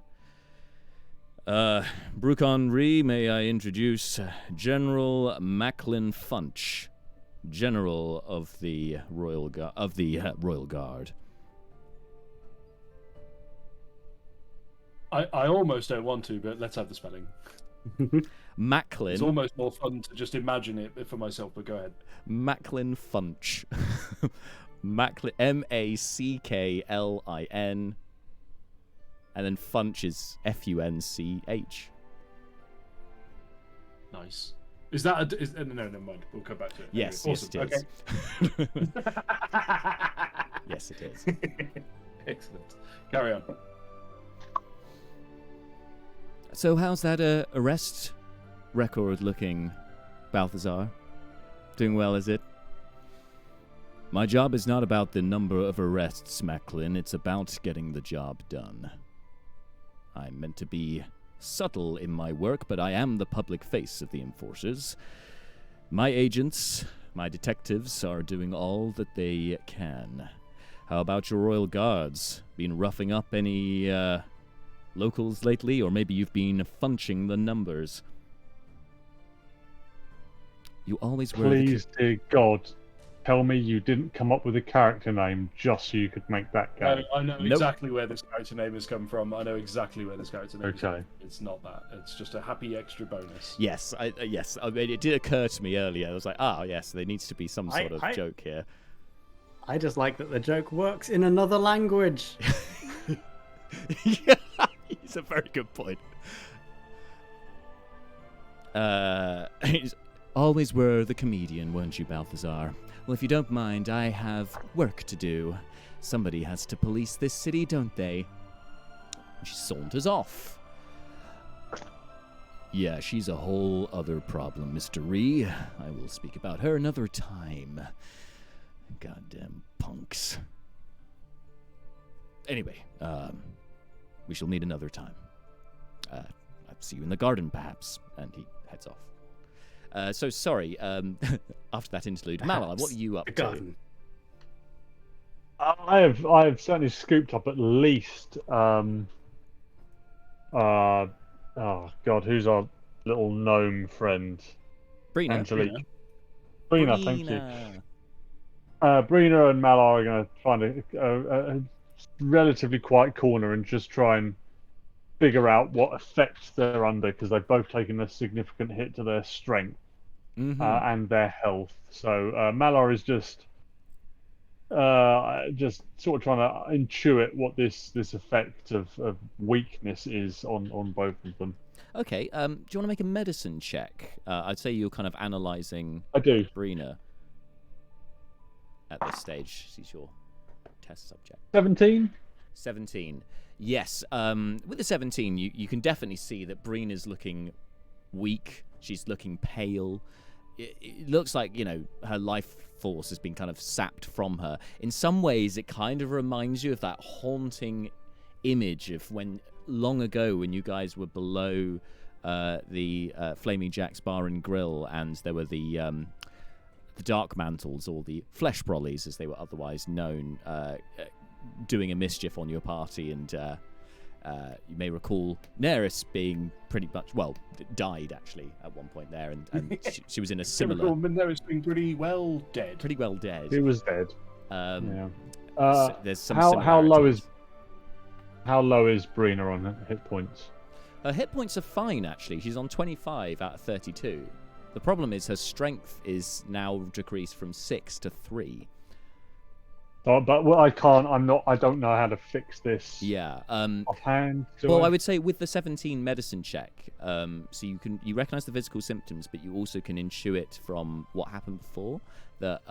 Speaker 1: Brucon Ree, may I introduce General Macklin Funch, General of the Royal Guard.
Speaker 3: I almost don't want to, but let's have the spelling.
Speaker 1: Macklin.
Speaker 3: It's almost more fun to just imagine it for myself, but go ahead.
Speaker 1: Macklin Funch. Macklin, Macklin, and then Funch is Funch.
Speaker 3: Nice. Is that no, never mind. We'll come back to it.
Speaker 1: Yes,
Speaker 3: Anyway,
Speaker 1: yes, it is.
Speaker 3: Okay.
Speaker 1: Yes, it is.
Speaker 3: Excellent. Carry on.
Speaker 1: So how's that arrest record looking, Balthazar? Doing well, is it? My job is not about the number of arrests, Macklin. It's about getting the job done. I'm meant to be subtle in my work, but I am the public face of the enforcers. My agents, my detectives, are doing all that they can. How about your royal guards? Been roughing up any locals lately, or maybe you've been funching the numbers? You always were.
Speaker 5: Please, dear God, tell me you didn't come up with a character name just so you could make that go.
Speaker 3: I know
Speaker 1: Nope.
Speaker 3: exactly where this character name has come from. I know exactly where this character name is.
Speaker 5: Okay.
Speaker 3: It's not that. It's just a happy extra bonus.
Speaker 1: Yes, yes. I mean, it did occur to me earlier. I was like, yes, there needs to be some sort of joke here.
Speaker 4: I just like that the joke works in another language.
Speaker 1: Yeah, it's a very good point. Always were the comedian, weren't you, Balthazar? Well, if you don't mind, I have work to do. Somebody has to police this city, don't they? She saunters off. Yeah, she's a whole other problem, Mr. Ree. I will speak about her another time. Goddamn punks. Anyway, we shall meet another time. I'll see you in the garden, perhaps. And he heads off. So sorry, after that interlude, Malar, what are you up to?
Speaker 4: Garden.
Speaker 5: I have certainly scooped up at least. Oh God, who's our little gnome friend?
Speaker 1: Brina.
Speaker 5: Angelique. Brina, thank you. Brina and Malar are going to find a relatively quiet corner and just try and figure out what effects they're under, because they've both taken a significant hit to their strength and their health. So Malar is just sort of trying to intuit what this effect of weakness is on both of them.
Speaker 1: Okay, do you want to make a medicine check? I'd say you're kind of analysing
Speaker 5: I do.
Speaker 1: Brina at this stage. She's your test subject.
Speaker 5: 17?
Speaker 1: 17. Yes, with the 17, you can definitely see that Brina's looking weak. She's looking pale. It looks like, her life force has been kind of sapped from her. In some ways, it kind of reminds you of that haunting image of when, long ago, when you guys were below the Flaming Jack's Bar and Grill, and there were the Dark Mantles, or the Flesh Brollies, as they were otherwise known, doing a mischief on your party, and You may recall Neris being pretty much, died actually at one point there, and she was in a similar.
Speaker 3: Daenerys being pretty well dead.
Speaker 1: Pretty well dead.
Speaker 5: He was dead.
Speaker 1: Yeah.
Speaker 5: So
Speaker 1: there's some
Speaker 5: how low is
Speaker 1: similarities.
Speaker 5: Brina on hit points?
Speaker 1: Her hit points are fine actually. She's on 25 out of 32. The problem is her strength is now decreased from 6 to 3.
Speaker 5: Oh, but I can't. I don't know how to fix this.
Speaker 1: Yeah.
Speaker 5: Offhand.
Speaker 1: I would say with the 17 medicine check, so you recognize the physical symptoms, but you also can intuit from what happened before that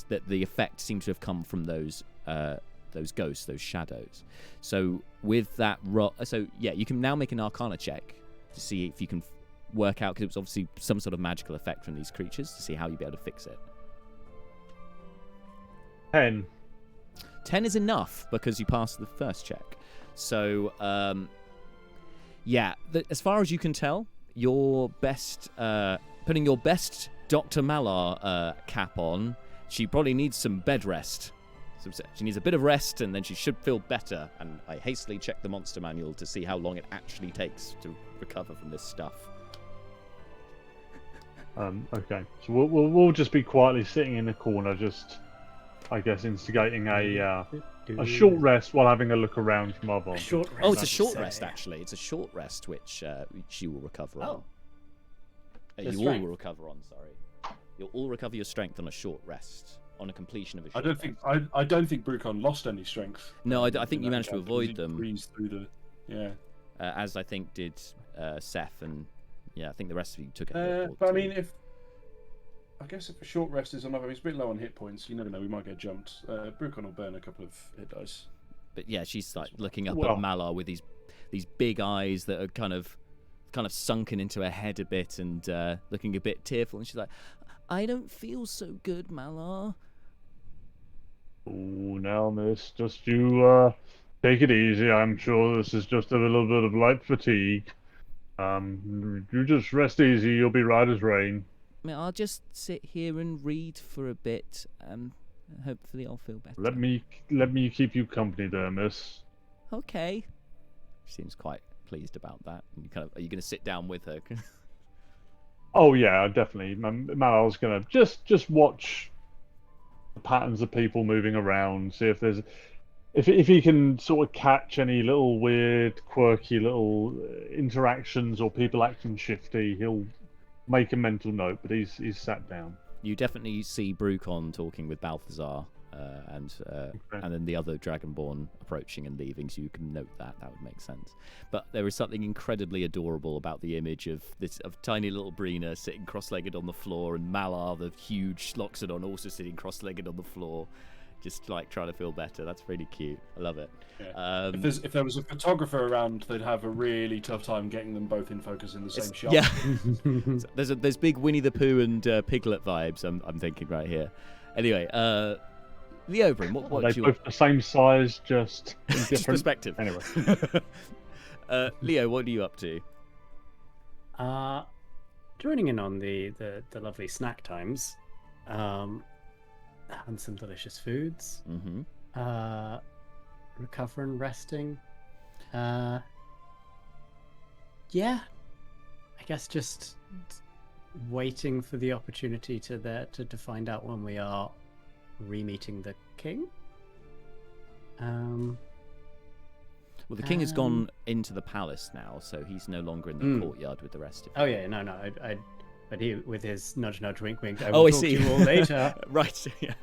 Speaker 1: that the effect seems to have come from those ghosts, those shadows. So with that, you can now make an Arcana check to see if you can work out, because it was obviously some sort of magical effect from these creatures, to see how you'd be able to fix it.
Speaker 5: 10.
Speaker 1: 10 is enough because you passed the first check. So, as far as you can tell, your best, putting your best Dr. Malar cap on, she probably needs some bed rest. She needs a bit of rest, and then she should feel better. And I hastily checked the monster manual to see how long it actually takes to recover from this stuff.
Speaker 5: Okay, so we'll just be quietly sitting in the corner, just, I guess, instigating a short rest while having a look around from our bond.
Speaker 1: It's a short rest, actually. It's a short rest which you will recover on. You all will recover on, sorry. You'll all recover your strength on a short rest, on a completion of a short rest.
Speaker 3: I don't think Brucon lost any strength.
Speaker 1: No, I think you managed to avoid them.
Speaker 3: Breezed through
Speaker 1: as I think did Seth, and I think the rest of you took it.
Speaker 3: But I mean, if a short rest is enough, it's a bit low on hit points. You never know, we might get jumped. Brucon will burn a couple of hit dice.
Speaker 1: But yeah, she's like looking up at Malar with these big eyes that are kind of sunken into her head a bit, and looking a bit tearful. And she's like, "I don't feel so good, Malar."
Speaker 5: Oh, now, miss, just you take it easy. I'm sure this is just a little bit of light fatigue. You just rest easy. You'll be right as rain.
Speaker 1: I mean, I'll just sit here and read for a bit. Hopefully, I'll feel better.
Speaker 5: Let me keep you company there, miss.
Speaker 1: Okay. She seems quite pleased about that. Are you going to sit down with her?
Speaker 5: Oh yeah, definitely. Malar's gonna just watch the patterns of people moving around, see if there's if he can sort of catch any little weird, quirky little interactions or people acting shifty. He'll make a mental note, but he's sat down.
Speaker 1: You definitely see Brucon talking with Balthazar, and then the other Dragonborn approaching and leaving, so you can note that would make sense. But there is something incredibly adorable about the image of tiny little Brina sitting cross-legged on the floor, and Malar, the huge Loxodon, also sitting cross-legged on the floor, just like trying to feel better. That's really cute. I love it.
Speaker 3: Yeah. If there was a photographer around, they'd have a really tough time getting them both in focus in the same shot.
Speaker 1: Yeah. there's big Winnie the Pooh and Piglet vibes. I'm thinking right here. Anyway, Leo Brim, what
Speaker 5: are they both the same size, just in different
Speaker 1: just perspective?
Speaker 5: Anyway,
Speaker 1: Leo, what are you up to?
Speaker 4: Joining in on the lovely snack times, having some delicious foods, recovering, resting. I guess just waiting for the opportunity to find out when we are re-meeting the king.
Speaker 1: Well, the king has gone into the palace now, so he's no longer in the courtyard with the rest of you.
Speaker 4: Oh yeah, no, but he, with his nudge, nudge, wink, wink. I will talk to you all later.
Speaker 1: Right. Yeah.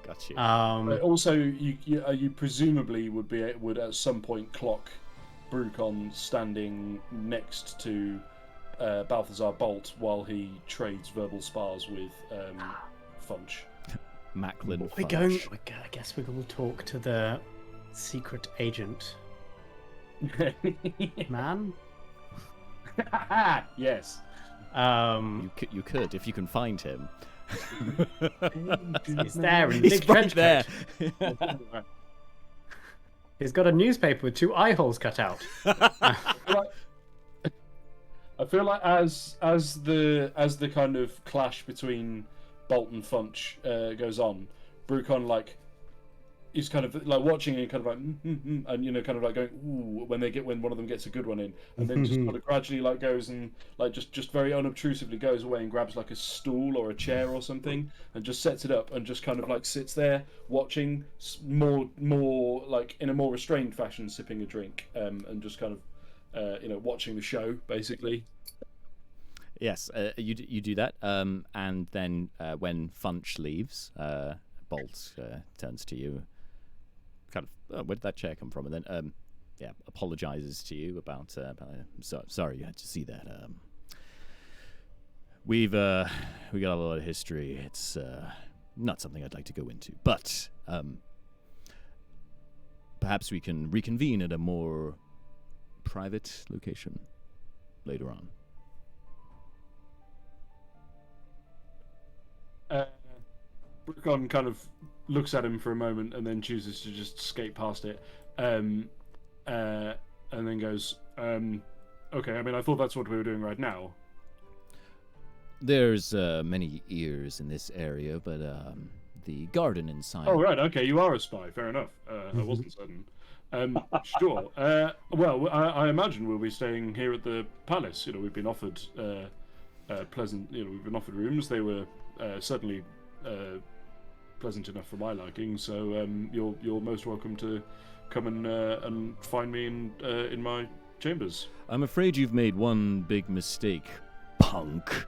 Speaker 1: Got you.
Speaker 3: Also, you presumably would at some point clock Brucon standing next to Balthazar Bolt while he trades verbal spars with Funch.
Speaker 1: Macklin.
Speaker 4: I guess we will talk to the secret agent. Man.
Speaker 3: Yes.
Speaker 1: You could if you can find him.
Speaker 4: He's there in
Speaker 1: He's
Speaker 4: big
Speaker 1: right
Speaker 4: trench
Speaker 1: there.
Speaker 4: coat. He's got a newspaper with 2 eye holes cut out.
Speaker 3: I feel like as the kind of clash between Bolt and Funch goes on, Brucon he's kind of like watching and kind of like, and kind of like going, ooh, when one of them gets a good one in, and then just kind of gradually like goes and like just very unobtrusively goes away and grabs like a stool or a chair or something and just sets it up and just kind of like sits there watching more like in a more restrained fashion, sipping a drink, and just kind of watching the show basically.
Speaker 1: Yes, you do that, and then when Funch leaves, Bolt turns to you, kind of, where did that chair come from? And then, apologizes to you about sorry you had to see that. We got a lot of history. It's not something I'd like to go into, but perhaps we can reconvene at a more private location later on.
Speaker 3: Brucon kind of looks at him for a moment and then chooses to just skate past it, and then goes, "Okay. I mean, I thought that's what we were doing right now."
Speaker 1: There's many ears in this area, but the garden inside.
Speaker 3: Oh right, okay. You are a spy. Fair enough. I wasn't certain. Sure. Well, I imagine we'll be staying here at the palace. We've been offered pleasant. We've been offered rooms. They were certainly pleasant enough for my liking. So you're most welcome to come and find me in my chambers.
Speaker 1: I'm afraid you've made one big mistake, punk.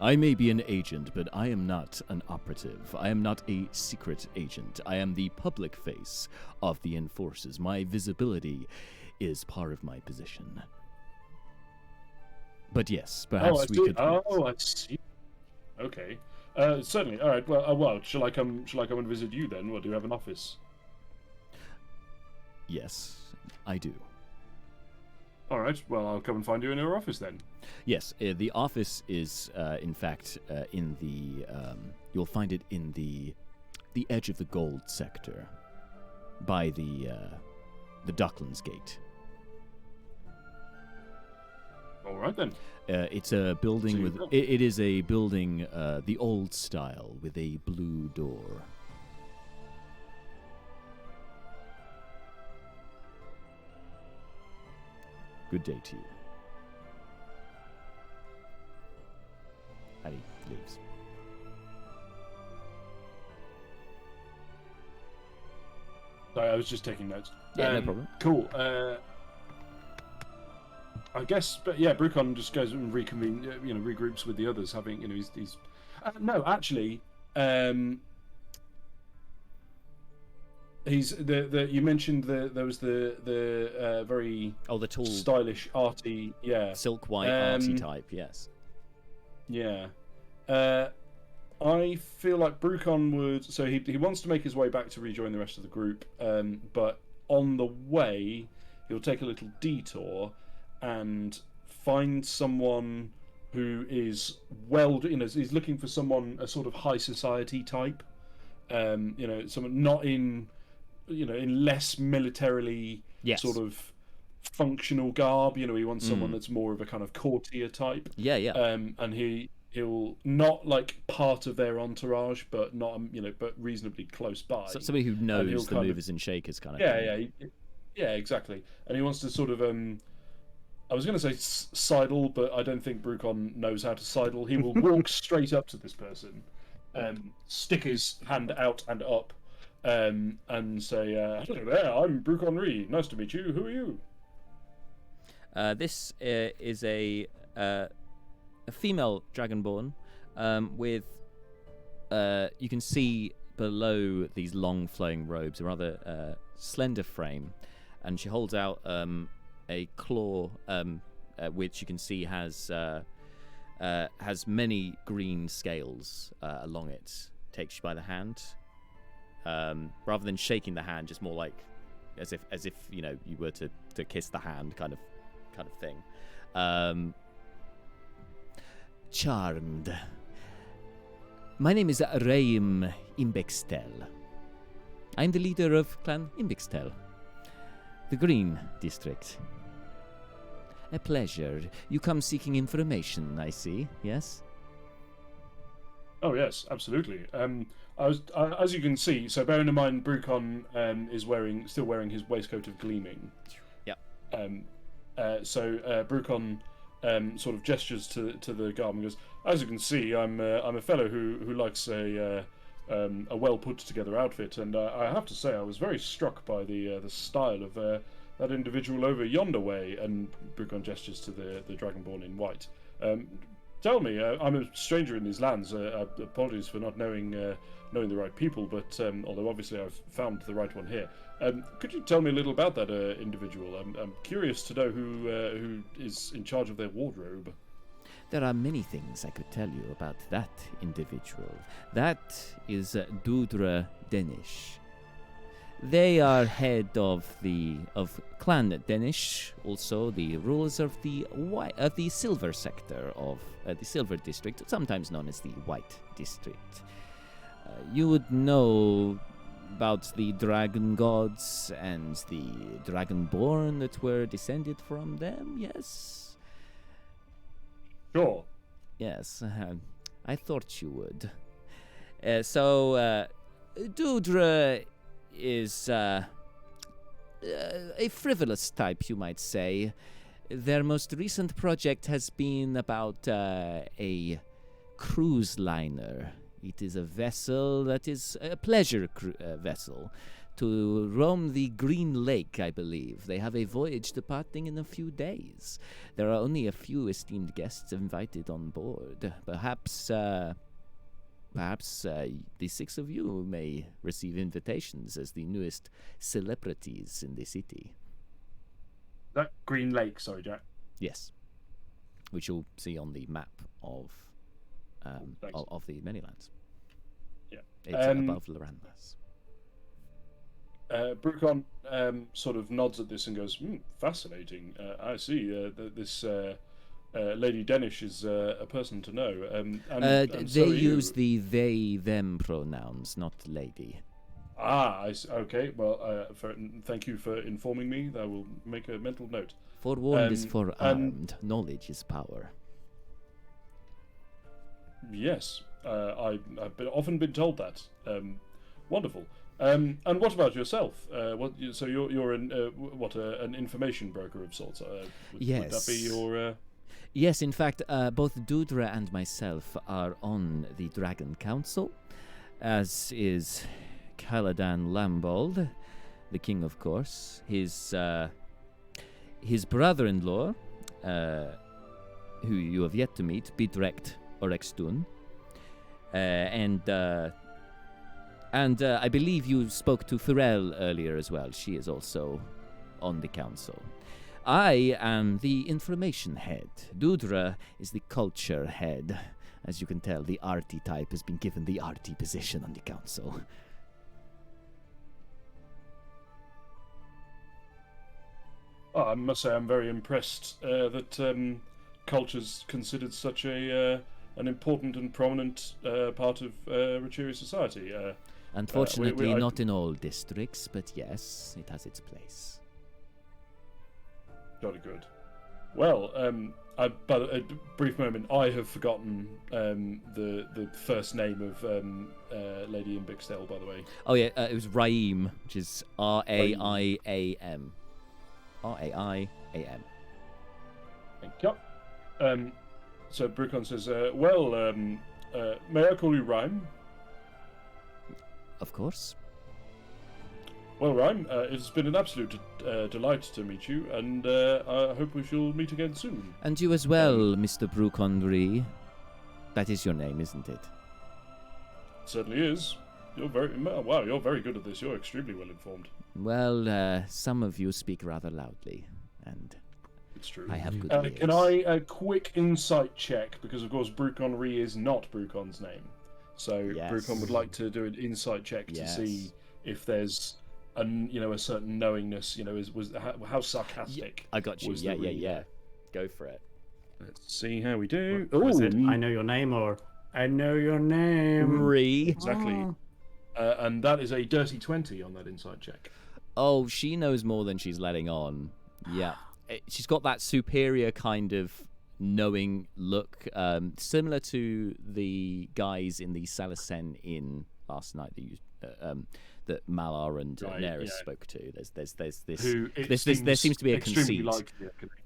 Speaker 1: I may be an agent, but I am not an operative. I am not a secret agent. I am the public face of the Enforcers. My visibility is part of my position. But yes, perhaps we could.
Speaker 3: Oh, I see. Okay. Certainly. All right. Well, shall I come and visit you then? Or do you have an office?
Speaker 1: Yes, I do.
Speaker 3: All right. Well, I'll come and find you in your office then.
Speaker 1: Yes, the office is, in fact, in the. You'll find it in the edge of the gold sector, by the Docklands Gate.
Speaker 3: All right then.
Speaker 1: It's a building with. It is a building, the old style, with a blue door. Good day to you. And he leaves.
Speaker 3: Sorry, I was just taking notes.
Speaker 1: Yeah, no problem.
Speaker 3: Cool. I guess, but yeah, Brucon just goes and regroups with the others. Having, he's no, actually, he's the you mentioned there was the very
Speaker 1: the tall,
Speaker 3: stylish, arty,
Speaker 1: silk white arty type, yes.
Speaker 3: Yeah. I feel like Brucon would. So he wants to make his way back to rejoin the rest of the group, but on the way, he'll take a little detour and find someone who is he's looking for someone, a sort of high society type, someone not in less militarily sort of functional garb. He wants someone that's more of a kind of courtier type.
Speaker 1: Yeah.
Speaker 3: And he'll not like part of their entourage, but not but reasonably close by.
Speaker 1: So somebody who knows the movers and shakers kind of thing.
Speaker 3: Yeah, exactly. And he wants to sort of I was going to say sidle, but I don't think Brucon knows how to sidle. He will walk straight up to this person, stick his hand out and up, and say, "Hello there, I'm Brucon Reed. Nice to meet you. Who are you?"
Speaker 1: This is a female dragonborn with, you can see below these long flowing robes, a rather slender frame, and she holds out a claw, which you can see has many green scales along it. Takes you by the hand, rather than shaking the hand, just more like as if you were to kiss the hand, kind of thing. Charmed. My name is Raim Imbextel. I'm the leader of Clan Imbextel, the Green District. A pleasure. You come seeking information, I see, yes?
Speaker 3: Oh yes, absolutely. As you can see, so bearing in mind, Brucon is still wearing his waistcoat of gleaming.
Speaker 1: Yep.
Speaker 3: Brucon sort of gestures to the guard and goes, "As you can see, I'm a fellow who likes a well put together outfit, and I have to say I was very struck by the style of that individual over yonder way." And Brucon gestures to the Dragonborn in white. Tell me, I'm a stranger in these lands. Apologies for not knowing the right people, but although obviously I've found the right one here. Could you tell me a little about that individual? I'm curious to know who is in charge of their wardrobe.
Speaker 1: There are many things I could tell you about that individual. That is Dudra Denish. They are head of Clan Denish, also the rulers of the Silver sector of the Silver District, sometimes known as the White District. You would know about the dragon gods and the dragonborn that were descended from them, yes?
Speaker 3: Sure.
Speaker 1: Yes, I thought you would. Dudra is a frivolous type, you might say. Their most recent project has been about a cruise liner. It is a vessel that is a pleasure vessel to roam the Green Lake, I believe. They have a voyage departing in a few days. There are only a few esteemed guests invited on board. Perhaps the six of you may receive invitations as the newest celebrities in the city.
Speaker 3: That Green Lake, sorry, Jack.
Speaker 1: Yes, which you'll see on the map of the Manylands.
Speaker 3: Yeah,
Speaker 1: it's above Loranmas.
Speaker 3: Brucon sort of nods at this and goes, "Fascinating. I see. This Lady Denish is a person to know."
Speaker 1: They use the they/them pronouns, not lady.
Speaker 3: Okay. Well, thank you for informing me. I will make a mental note.
Speaker 1: Forewarned is forearmed. Knowledge is power.
Speaker 3: Yes, I've often been told that. Wonderful. And what about yourself? So you're an information broker of sorts?
Speaker 1: Yes.
Speaker 3: Would that be your?
Speaker 1: Yes, in fact, both Dudra and myself are on the Dragon Council, as is Caladan Lambold, the king, of course. His brother-in-law, who you have yet to meet, Bidrekt Orextun, and I believe you spoke to Thurel earlier as well. She is also on the council. I am the information head. Dudra is the culture head. As you can tell, the arty type has been given the arty position on the council.
Speaker 3: I must say I'm very impressed that culture's considered such an important and prominent part of Rachir society.
Speaker 1: Unfortunately, not in all districts, but yes, it has its place.
Speaker 3: Jolly good. Well, but a brief moment, I have forgotten the first name of Lady Imbixdale, by the way.
Speaker 1: Oh yeah, it was Raim, which is Raiam. Raiam.
Speaker 3: Thank you. So Brucon says, may I call you Rhyme?
Speaker 1: Of course.
Speaker 3: Well, Rhyme, it's been an absolute delight to meet you, and I hope we shall meet again soon.
Speaker 1: And you as well, Mr. Bruconry. That is your name, isn't it?
Speaker 3: Certainly is. You're very good at this. You're extremely well informed.
Speaker 1: Well, some of you speak rather loudly, and
Speaker 3: it's true.
Speaker 1: I have good ears.
Speaker 3: Can I a quick insight check? Because of course Bruconry is not Brucon's name, so
Speaker 1: yes.
Speaker 3: Brucon would like to do an insight check to see if there's a certain knowingness. How sarcastic.
Speaker 1: I got you. Yeah. Go for it.
Speaker 3: Let's see how we do.
Speaker 4: Was it I know your name or I know your name?
Speaker 3: Exactly. And that is a dirty 20 on that insight check.
Speaker 1: Oh, she knows more than she's letting on. Yeah. She's got that superior kind of knowing look, similar to the guys in the Salacen Inn last night that you that Malar and Neris spoke to. There's this
Speaker 3: Who
Speaker 1: there seems to be a
Speaker 3: extremely
Speaker 1: conceit.
Speaker 3: likely are connected.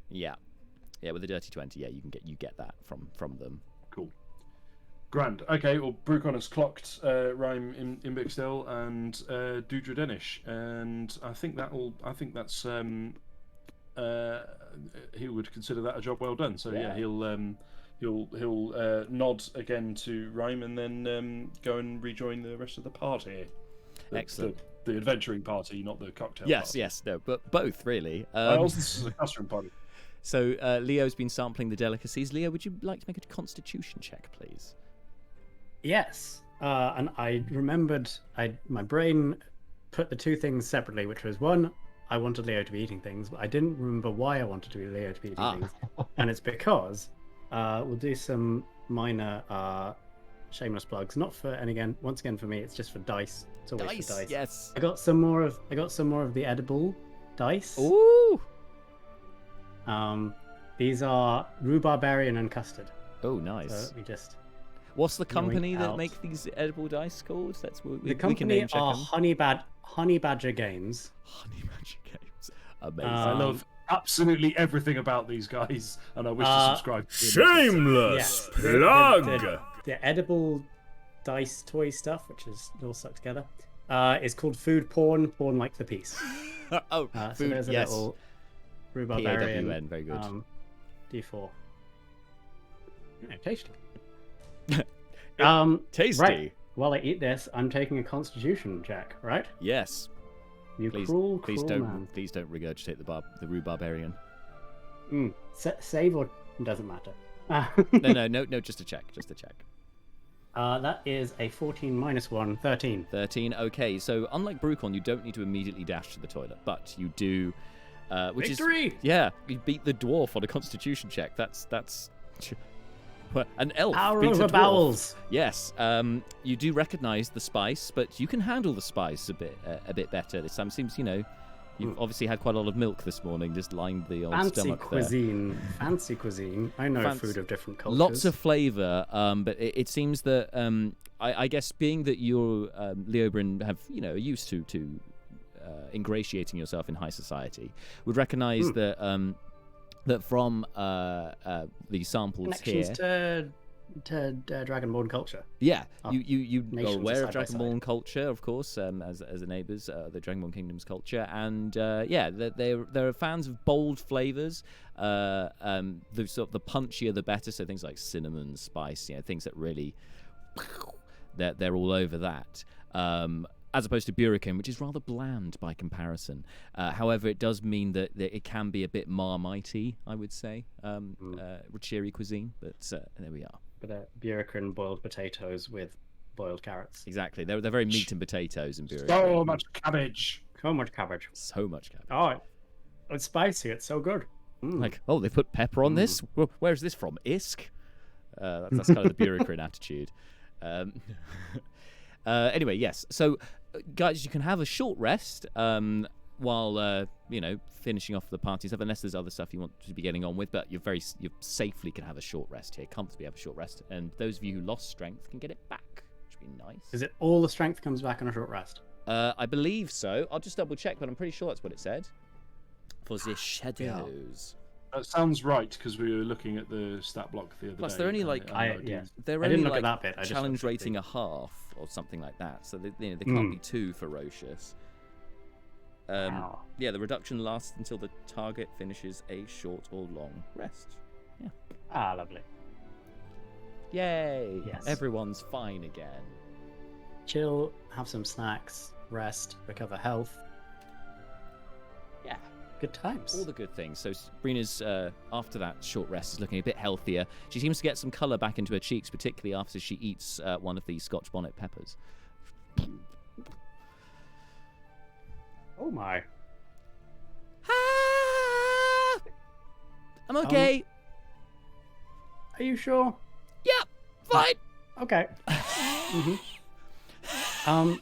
Speaker 1: Yeah, with the dirty 20, you get that from them.
Speaker 3: Cool. Grand. Okay, well, Brucon has clocked Rhyme in Bixdale and Dudra Denish, and I think that's he would consider that a job well done. So yeah, he'll nod again to Rhyme and then go and rejoin the rest of the party.
Speaker 1: Excellent.
Speaker 3: The adventuring party, not the cocktail.
Speaker 1: Yes,
Speaker 3: party.
Speaker 1: no, but both really.
Speaker 3: This is a custom party.
Speaker 1: So Leo's been sampling the delicacies. Leo, would you like to make a constitution check, please?
Speaker 4: Yes. And I remembered, my brain put the two things separately, which was one, I wanted Leo to be eating things, but I didn't remember why I wanted Leo to be eating things. And it's because we'll do some minor shameless plugs. Not for, and again, once again for me, it's just for dice. It's always for dice.
Speaker 1: Yes.
Speaker 4: I got some more of the edible dice.
Speaker 1: Ooh.
Speaker 4: These are rhubarbarian and custard.
Speaker 1: Oh, nice.
Speaker 4: So we just.
Speaker 1: What's the company that
Speaker 4: out.
Speaker 1: make these edible dice called?
Speaker 4: The company are Honey Badger Games.
Speaker 1: Honey Badger Games. Amazing.
Speaker 3: I love absolutely everything about these guys, and I wish to subscribe to them.
Speaker 2: Shameless plug!
Speaker 4: The edible dice toy stuff, which is all stuck together, is called food porn like the piece.
Speaker 1: Oh,
Speaker 4: So
Speaker 1: food,
Speaker 4: there's a
Speaker 1: yes.
Speaker 4: little rhubarbarian.
Speaker 1: PAWN, very good.
Speaker 4: D4. Yeah, tasty.
Speaker 1: Tasty.
Speaker 4: Right. While I eat this, I'm taking a constitution check, right?
Speaker 1: Yes.
Speaker 4: You
Speaker 1: Please
Speaker 4: cruel
Speaker 1: don't
Speaker 4: man.
Speaker 1: please don't regurgitate the rhubarbarian.
Speaker 4: Save or doesn't matter.
Speaker 1: No, just a check.
Speaker 4: That is a 14 minus 1, 13.
Speaker 1: 13. Okay, so unlike Brucon, you don't need to immediately dash to the toilet, but you do. Which
Speaker 4: Victory!
Speaker 1: is you beat the dwarf on a Constitution check. That's an elf
Speaker 4: Power
Speaker 1: beats a
Speaker 4: over
Speaker 1: dwarf.
Speaker 4: bowels.
Speaker 1: Yes. You do recognise the spice, but you can handle the spice a bit better this time. Seems you've obviously had quite a lot of milk this morning. Just lined the old stomach
Speaker 4: Fancy cuisine. I know food of different cultures.
Speaker 1: Lots of flavour, but it seems that I guess being that you're Leobrin have are used to ingratiating yourself in high society, would recognise that that from the samples
Speaker 4: connections
Speaker 1: here
Speaker 4: to Dragonborn culture.
Speaker 1: Yeah, you are
Speaker 4: nations
Speaker 1: aware of
Speaker 4: side by side.
Speaker 1: Dragonborn culture, of course, as the neighbours, the Dragonborn Kingdom's culture, and they're fans of bold flavours. The punchier the better. So things like cinnamon, spice, things that really they're all over that. As opposed to Burrican, which is rather bland by comparison. However, it does mean that it can be a bit marmitey, I would say, Rachiri cuisine. But there we are.
Speaker 4: But Burrican boiled potatoes with boiled carrots.
Speaker 1: Exactly. They're very meat and potatoes in Burrican.
Speaker 3: So much cabbage.
Speaker 4: So much cabbage.
Speaker 1: So much cabbage.
Speaker 4: Oh, it's spicy. It's so good.
Speaker 1: Like, they put pepper on this? Where's this from? Isk? That's kind of the Burrican attitude. Anyway, yes. So, guys, you can have a short rest while finishing off the party stuff, unless there's other stuff you want to be getting on with. But you safely can have a short rest here, comfortably have a short rest, and those of you who lost strength can get it back, which would be nice.
Speaker 4: Is it all the strength comes back on a short rest?
Speaker 1: I believe so. I'll just double check, but I'm pretty sure that's what it said. For the shadows.
Speaker 3: That sounds right, because we were looking at the stat block the other day.
Speaker 1: Plus, they're only like they're
Speaker 4: I
Speaker 1: only
Speaker 4: didn't look
Speaker 1: like
Speaker 4: at that bit. I just
Speaker 1: challenge
Speaker 4: looked at
Speaker 1: rating a half or something like that. So they can't be too ferocious.
Speaker 4: Wow.
Speaker 1: Yeah, the reduction lasts until the target finishes a short or long rest. Yeah.
Speaker 4: Ah, lovely.
Speaker 1: Yay!
Speaker 4: Yes.
Speaker 1: Everyone's fine again.
Speaker 4: Chill, have some snacks, rest, recover health.
Speaker 1: Yeah.
Speaker 4: Good times.
Speaker 1: All the good things. So Sabrina's, after that short rest, is looking a bit healthier. She seems to get some colour back into her cheeks, particularly after she eats one of these Scotch bonnet peppers.
Speaker 4: Oh my.
Speaker 1: Ah! I'm okay.
Speaker 4: Are you sure?
Speaker 1: Yep, fine.
Speaker 4: Okay. I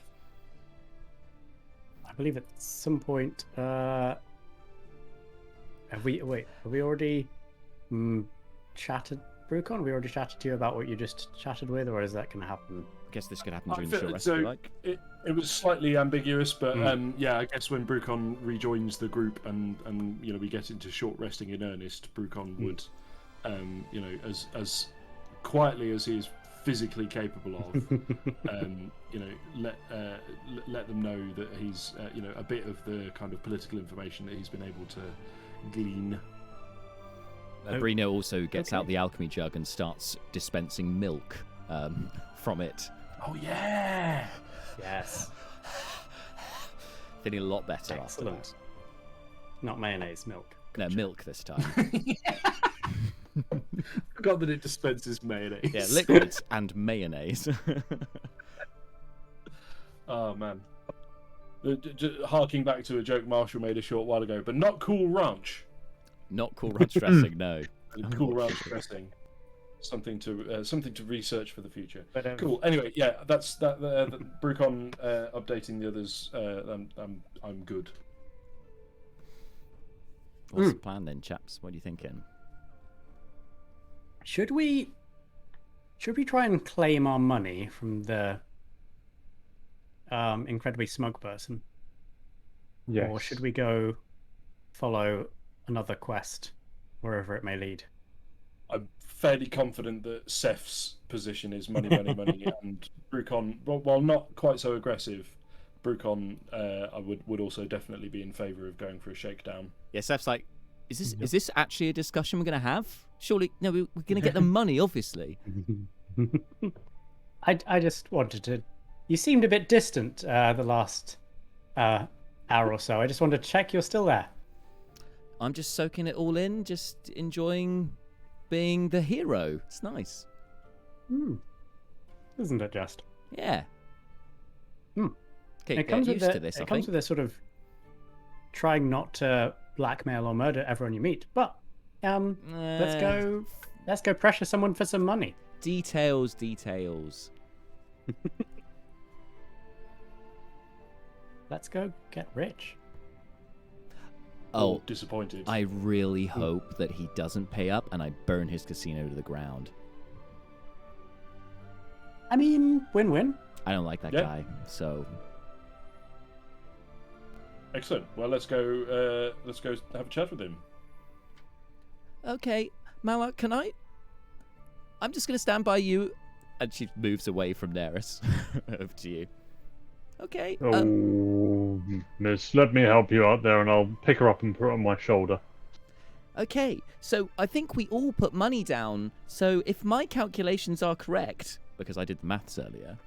Speaker 4: believe at some point Have we already chatted, Brucon? Have we already chatted to you about what you just chatted with, or is that going to happen?
Speaker 1: I guess this could happen during the short rest, if
Speaker 3: So
Speaker 1: you like.
Speaker 3: it was slightly ambiguous, but yeah, I guess when Brucon rejoins the group and we get into short resting in earnest, Brucon would as quietly as he is physically capable of, let them know that he's a bit of the kind of political information that he's been able to glean.
Speaker 1: Brino also gets out the alchemy jug and starts dispensing milk from it.
Speaker 3: Oh yeah.
Speaker 4: Yes.
Speaker 1: Feeling a lot better after
Speaker 4: Excellent.
Speaker 1: that.
Speaker 4: Not mayonnaise, milk.
Speaker 1: No, milk this time.
Speaker 3: Forgot that it dispenses mayonnaise.
Speaker 1: Yeah, liquids and mayonnaise.
Speaker 3: Oh man. Harking back to a joke Marshall made a short while ago, but not Cool Ranch.
Speaker 1: Not Cool Ranch dressing, no.
Speaker 3: Cool Ranch dressing. Something to research for the future.
Speaker 4: But,
Speaker 3: cool. Anyway, yeah, that's that. Brucon updating the others. I'm good.
Speaker 1: What's the plan then, chaps? What are you thinking?
Speaker 4: Should we try and claim our money from the incredibly smug person?
Speaker 5: Yes.
Speaker 4: Or should we go follow another quest wherever it may lead?
Speaker 3: I'm fairly confident that Seth's position is money, money, money, and Brucon, while not quite so aggressive, Brucon, I would also definitely be in favour of going for a shakedown.
Speaker 1: Yeah, Seth's like, is this actually a discussion we're going to have? Surely, no, we're going to get the money, obviously.
Speaker 4: I just wanted to... You seemed a bit distant the last hour or so. I just wanted to check you're still there.
Speaker 1: I'm just soaking it all in, just enjoying being the hero. It's nice.
Speaker 4: Isn't it just?
Speaker 1: Yeah. Okay,
Speaker 4: It comes
Speaker 1: get
Speaker 4: with
Speaker 1: used to this, I
Speaker 4: It comes
Speaker 1: think.
Speaker 4: with a sort of trying not to blackmail or murder everyone you meet. But let's go pressure someone for some money.
Speaker 1: Details.
Speaker 4: Let's go get rich.
Speaker 1: Oh,
Speaker 3: Disappointed.
Speaker 1: I really hope that he doesn't pay up and I burn his casino to the ground.
Speaker 4: I mean, win-win.
Speaker 1: I don't like that
Speaker 3: Yeah.
Speaker 1: guy, so...
Speaker 3: Excellent. Well, let's go have a chat with him.
Speaker 1: Okay, Mala, can I? I'm just going to stand by you. And she moves away from Neris. Over to you. Okay.
Speaker 5: Oh, miss, let me help you out there and I'll pick her up and put her on my shoulder.
Speaker 1: Okay, so I think we all put money down. So if my calculations are correct, because I did the maths earlier,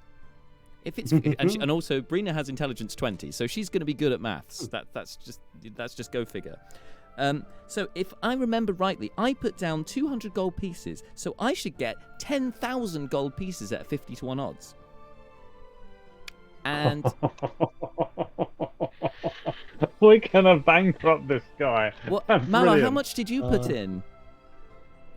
Speaker 1: if it's and also Brina has intelligence 20, so she's going to be good at maths. That's just go figure. So if I remember rightly, I put down 200 gold pieces, so I should get 10,000 gold pieces at 50 to 1 odds. And
Speaker 5: We're gonna bankrupt this guy.
Speaker 1: what,
Speaker 5: That's
Speaker 1: Mala, how
Speaker 5: brilliant.
Speaker 1: much did you put in?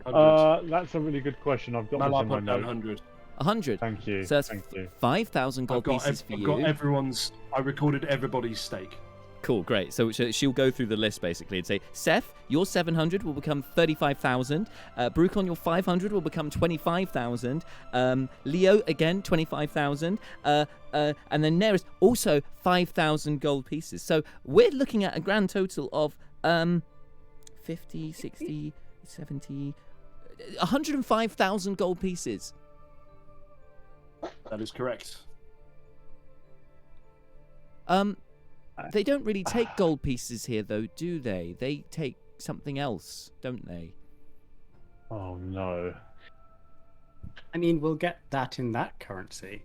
Speaker 3: 100.
Speaker 5: That's a really good question. I've got
Speaker 3: Mal,
Speaker 5: this
Speaker 3: I
Speaker 5: in my
Speaker 3: put down
Speaker 5: notes.
Speaker 3: 100.
Speaker 1: 100.
Speaker 5: Thank you.
Speaker 1: So that's
Speaker 5: Thank you.
Speaker 1: 5,000 gold pieces for
Speaker 3: I've
Speaker 1: you.
Speaker 3: got everyone's. I recorded everybody's stake.
Speaker 1: Cool, great. So she'll go through the list basically and say, Seth, your 700 will become 35,000. Brucon, your 500 will become 25,000. Leo, again, 25,000. And then Neris, also 5,000 gold pieces. So we're looking at a grand total of 50, 60, 70, 105,000 gold pieces.
Speaker 3: That is correct.
Speaker 1: They don't really take gold pieces here, though, do they? They take something else, don't they?
Speaker 5: Oh no.
Speaker 4: I mean, we'll get that in that currency.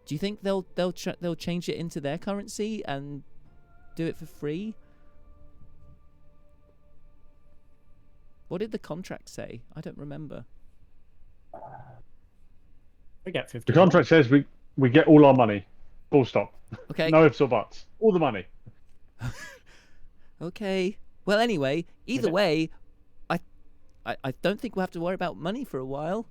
Speaker 1: Do you think they'll change it into their currency and do it for free? What did the contract say? I don't remember.
Speaker 4: We get 50.
Speaker 5: The contract says we get all our money. Full stop.
Speaker 1: Okay.
Speaker 5: No ifs or buts. All the money.
Speaker 1: Okay. Well, anyway, either
Speaker 4: Okay.
Speaker 1: way, I don't think we'll have to worry about money for a while.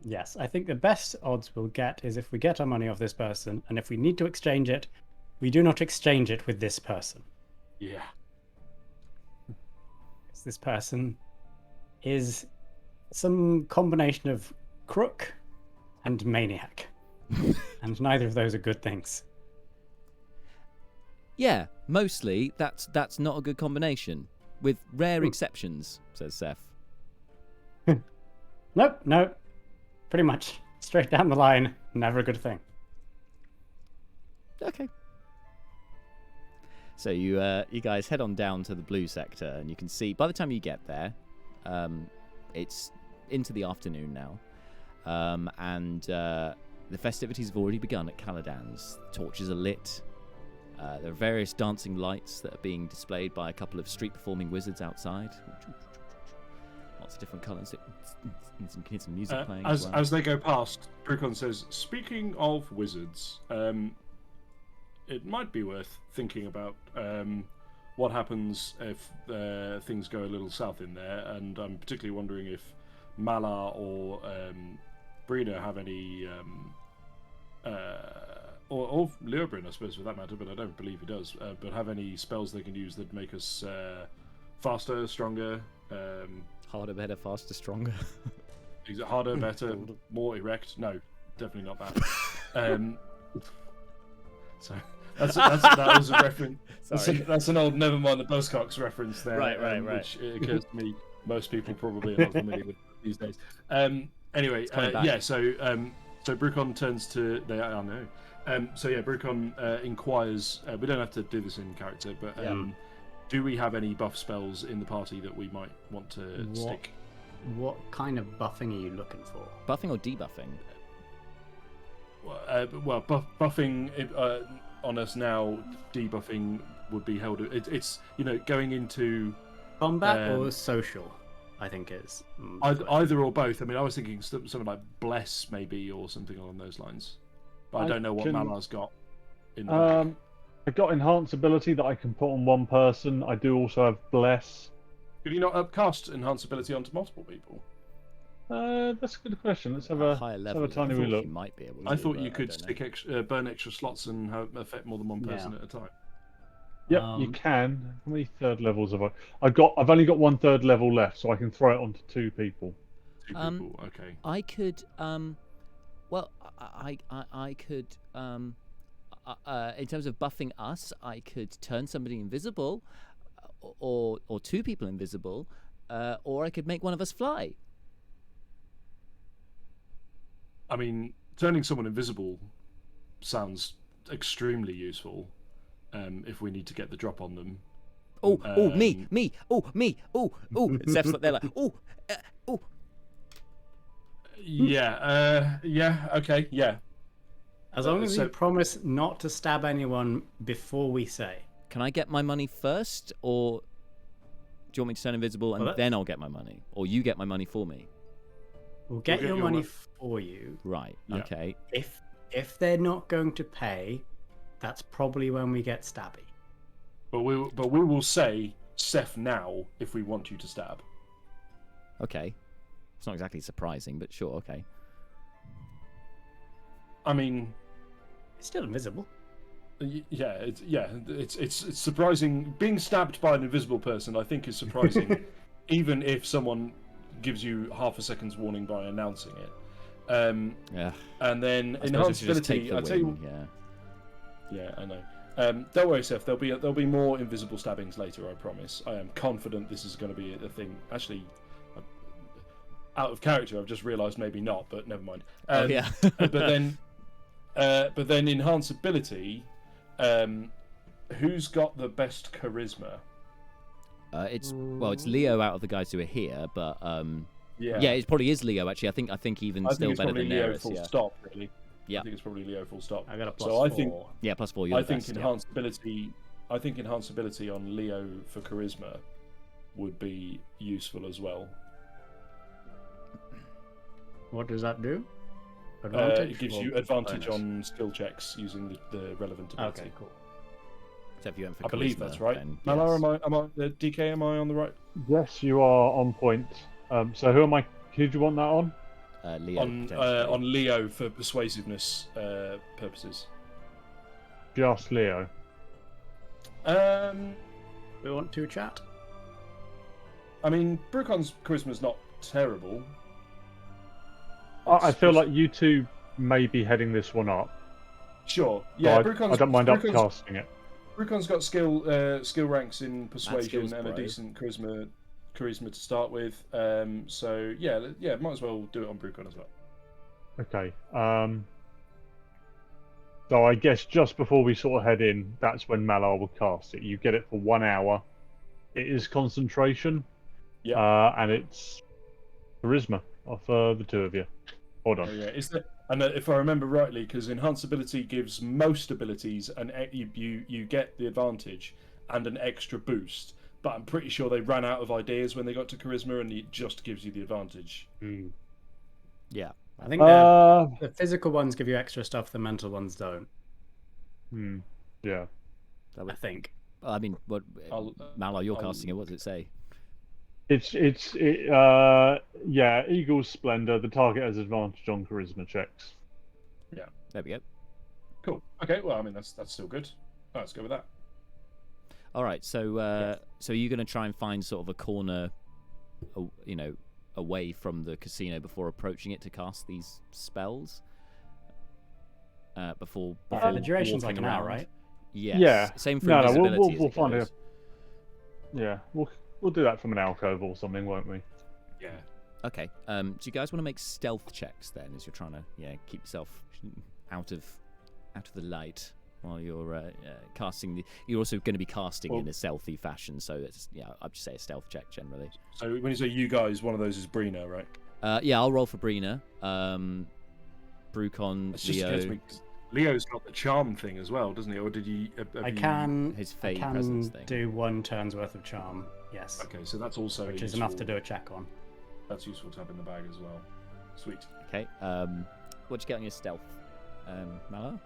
Speaker 4: Yes, I think the best odds we'll get is if we get our money off this person, and if we need to exchange it, we do not exchange it with this person.
Speaker 3: Yeah.
Speaker 4: things. This person is some combination of crook and maniac. And neither of those are good things.
Speaker 1: Yeah, mostly that's not a good combination, with rare exceptions, says Seth.
Speaker 4: Nope. Pretty much. Straight down the line, never a good thing.
Speaker 1: Okay. So you guys head on down to the blue sector, and you can see by the time you get there, it's into the afternoon now, and the festivities have already begun at Caladan's. Torches are lit. There are various dancing lights that are being displayed by a couple of street-performing wizards outside. Lots of different colours. You can hear some music playing as well.
Speaker 3: As they go past, Brucon says, "Speaking of wizards, it might be worth thinking about what happens if things go a little south in there, and I'm particularly wondering if Malar or Brina have any, or Leobrin, I suppose, for that matter, but I don't believe he does, but have any spells they can use that make us faster, stronger,
Speaker 1: Harder, better, faster, stronger.
Speaker 3: harder, better, more erect. No, definitely not that. So that was a reference. That's an old Never Mind the Buzzcocks reference there.
Speaker 1: Right.
Speaker 3: Which it occurs to me most people probably are not familiar with these days. Anyway, yeah. So Brucon turns to. I know. Brucon inquires. We don't have to do this in character, but do we have any buff spells in the party that we might want to stick?
Speaker 4: What kind of buffing are you looking for?
Speaker 1: Buffing or debuffing?
Speaker 3: Buffing on us now. Debuffing would be held. It's going into
Speaker 4: combat or social. I think is
Speaker 3: either or both. I mean, I was thinking something like bless maybe or something along those lines. But I don't know what Malar's got in the bag.
Speaker 5: I got enhance ability that I can put on one person. I do also have bless.
Speaker 3: Could you not upcast enhance ability onto multiple people?
Speaker 5: That's a good question. Let's have a
Speaker 1: higher level.
Speaker 5: Have a tiny look.
Speaker 1: You might be able to,
Speaker 3: I thought you could stick burn extra slots and affect more than one person at a time.
Speaker 5: Yep, you can. How many third levels have I? I've only got one third level left, so I can throw it onto two people.
Speaker 3: Two people, okay.
Speaker 1: I could. I could. In terms of buffing us, I could turn somebody invisible, or two people invisible, or I could make one of us fly.
Speaker 3: I mean, turning someone invisible sounds extremely useful. If we need to get the drop on them.
Speaker 1: Me. Zeph's there like,
Speaker 3: Yeah, okay, yeah.
Speaker 4: As long as you promise not to stab anyone before we say.
Speaker 1: Can I get my money first, or do you want me to turn invisible and then I'll get my money? Or you get my money for me?
Speaker 4: We'll get your money for you.
Speaker 1: Right,
Speaker 3: yeah.
Speaker 1: Okay.
Speaker 4: If they're not going to pay, that's probably when we get stabby.
Speaker 3: But we will say Seth now if we want you to stab.
Speaker 1: Okay. It's not exactly surprising, but sure, okay.
Speaker 3: I mean,
Speaker 4: it's still invisible.
Speaker 3: It's surprising. Being stabbed by an invisible person, I think, is surprising, even if someone gives you half a second's warning by announcing it.
Speaker 1: Yeah.
Speaker 3: And then enhanced ability. I tell you. Yeah, I know. Don't worry, Seth. There'll be more invisible stabbings later. I promise. I am confident this is going to be a thing. Actually, out of character, I've just realised maybe not, but never mind. But then enhance ability. Who's got the best charisma?
Speaker 1: It's Leo out of the guys who are here, but it probably is Leo actually. I think even still better than
Speaker 3: Leo.
Speaker 1: Neris.
Speaker 3: Full
Speaker 1: Yeah.
Speaker 3: stop, really.
Speaker 1: Yeah.
Speaker 3: I think it's probably Leo. Full stop.
Speaker 4: I got a plus
Speaker 3: so
Speaker 4: 4.
Speaker 3: I think
Speaker 1: +4. You're
Speaker 3: I
Speaker 1: the
Speaker 3: think
Speaker 1: best,
Speaker 3: enhanced ability. I think enhanced ability on Leo for charisma would be useful as well.
Speaker 4: What does that do?
Speaker 3: It gives you advantage on skill checks using the relevant ability.
Speaker 4: Okay, cool.
Speaker 1: Except if you went for
Speaker 3: I believe
Speaker 1: charisma,
Speaker 3: that's right.
Speaker 1: then
Speaker 3: Malar,
Speaker 1: yes.
Speaker 3: am I DK? Am I on the right?
Speaker 5: Yes, you are on point. So who am I? Who do you want that on?
Speaker 1: Leo.
Speaker 3: On Leo for persuasiveness purposes.
Speaker 5: Just Leo.
Speaker 4: We want to chat.
Speaker 3: I mean, Brucon's charisma's not terrible.
Speaker 5: I feel like you two may be heading this one up.
Speaker 3: Sure.
Speaker 5: So
Speaker 3: Yeah,
Speaker 5: I don't mind upcasting it.
Speaker 3: Brucon's got skill ranks in persuasion
Speaker 1: skills,
Speaker 3: and a
Speaker 1: bro.
Speaker 3: decent charisma to start with. So yeah, might as well do it on Brucon as well.
Speaker 5: Okay. So I guess just before we sort of head in, that's when Malar will cast it. You get it for 1 hour. It is concentration.
Speaker 3: Yeah.
Speaker 5: And it's charisma of the two of you. Hold on.
Speaker 3: Oh, yeah. Is that? And if I remember rightly, because enhanced ability gives most abilities you get the advantage and an extra boost. But I'm pretty sure they ran out of ideas when they got to charisma, and it just gives you the advantage.
Speaker 1: Yeah.
Speaker 4: I think the physical ones give you extra stuff, the mental ones don't.
Speaker 5: Yeah.
Speaker 4: I think.
Speaker 1: I mean, what Malar, you're casting it. What does it say?
Speaker 5: Yeah, Eagle's Splendor. The target has advantage on charisma checks.
Speaker 3: Yeah.
Speaker 1: There we go.
Speaker 3: Cool. Okay. Well, I mean that's still good. Right, let's go with that.
Speaker 1: All right. So so you're going to try and find sort of a corner, away from the casino before approaching it to cast these spells. Before
Speaker 4: the duration's like
Speaker 1: walking
Speaker 4: an hour,
Speaker 1: around.
Speaker 4: right?
Speaker 1: Yes.
Speaker 5: Yeah.
Speaker 1: Same for
Speaker 5: No,
Speaker 1: invisibility.
Speaker 5: we'll find it. Yeah, we'll do that from an alcove or something, won't we?
Speaker 3: Yeah.
Speaker 1: Okay. Do you guys want to make stealth checks then, as you're trying to keep yourself out of the light while you're casting? You're also going to be casting in a stealthy fashion, so it's I'd just say a stealth check generally.
Speaker 3: So when you say you guys, one of those is Brina, right?
Speaker 1: Yeah, I'll roll for Brina. Brucon,
Speaker 3: It's just
Speaker 1: Leo.
Speaker 3: occurs to me, 'cause Leo's got the charm thing as well, doesn't he? Or did he?
Speaker 4: I can
Speaker 1: His fey presence thing.
Speaker 4: do 1 turn's worth of charm. Yes.
Speaker 3: Okay, so that's also
Speaker 4: Which is enough to do a check on.
Speaker 3: That's useful to have in the bag as well. Sweet.
Speaker 1: Okay. What'd you get on your stealth, Malar?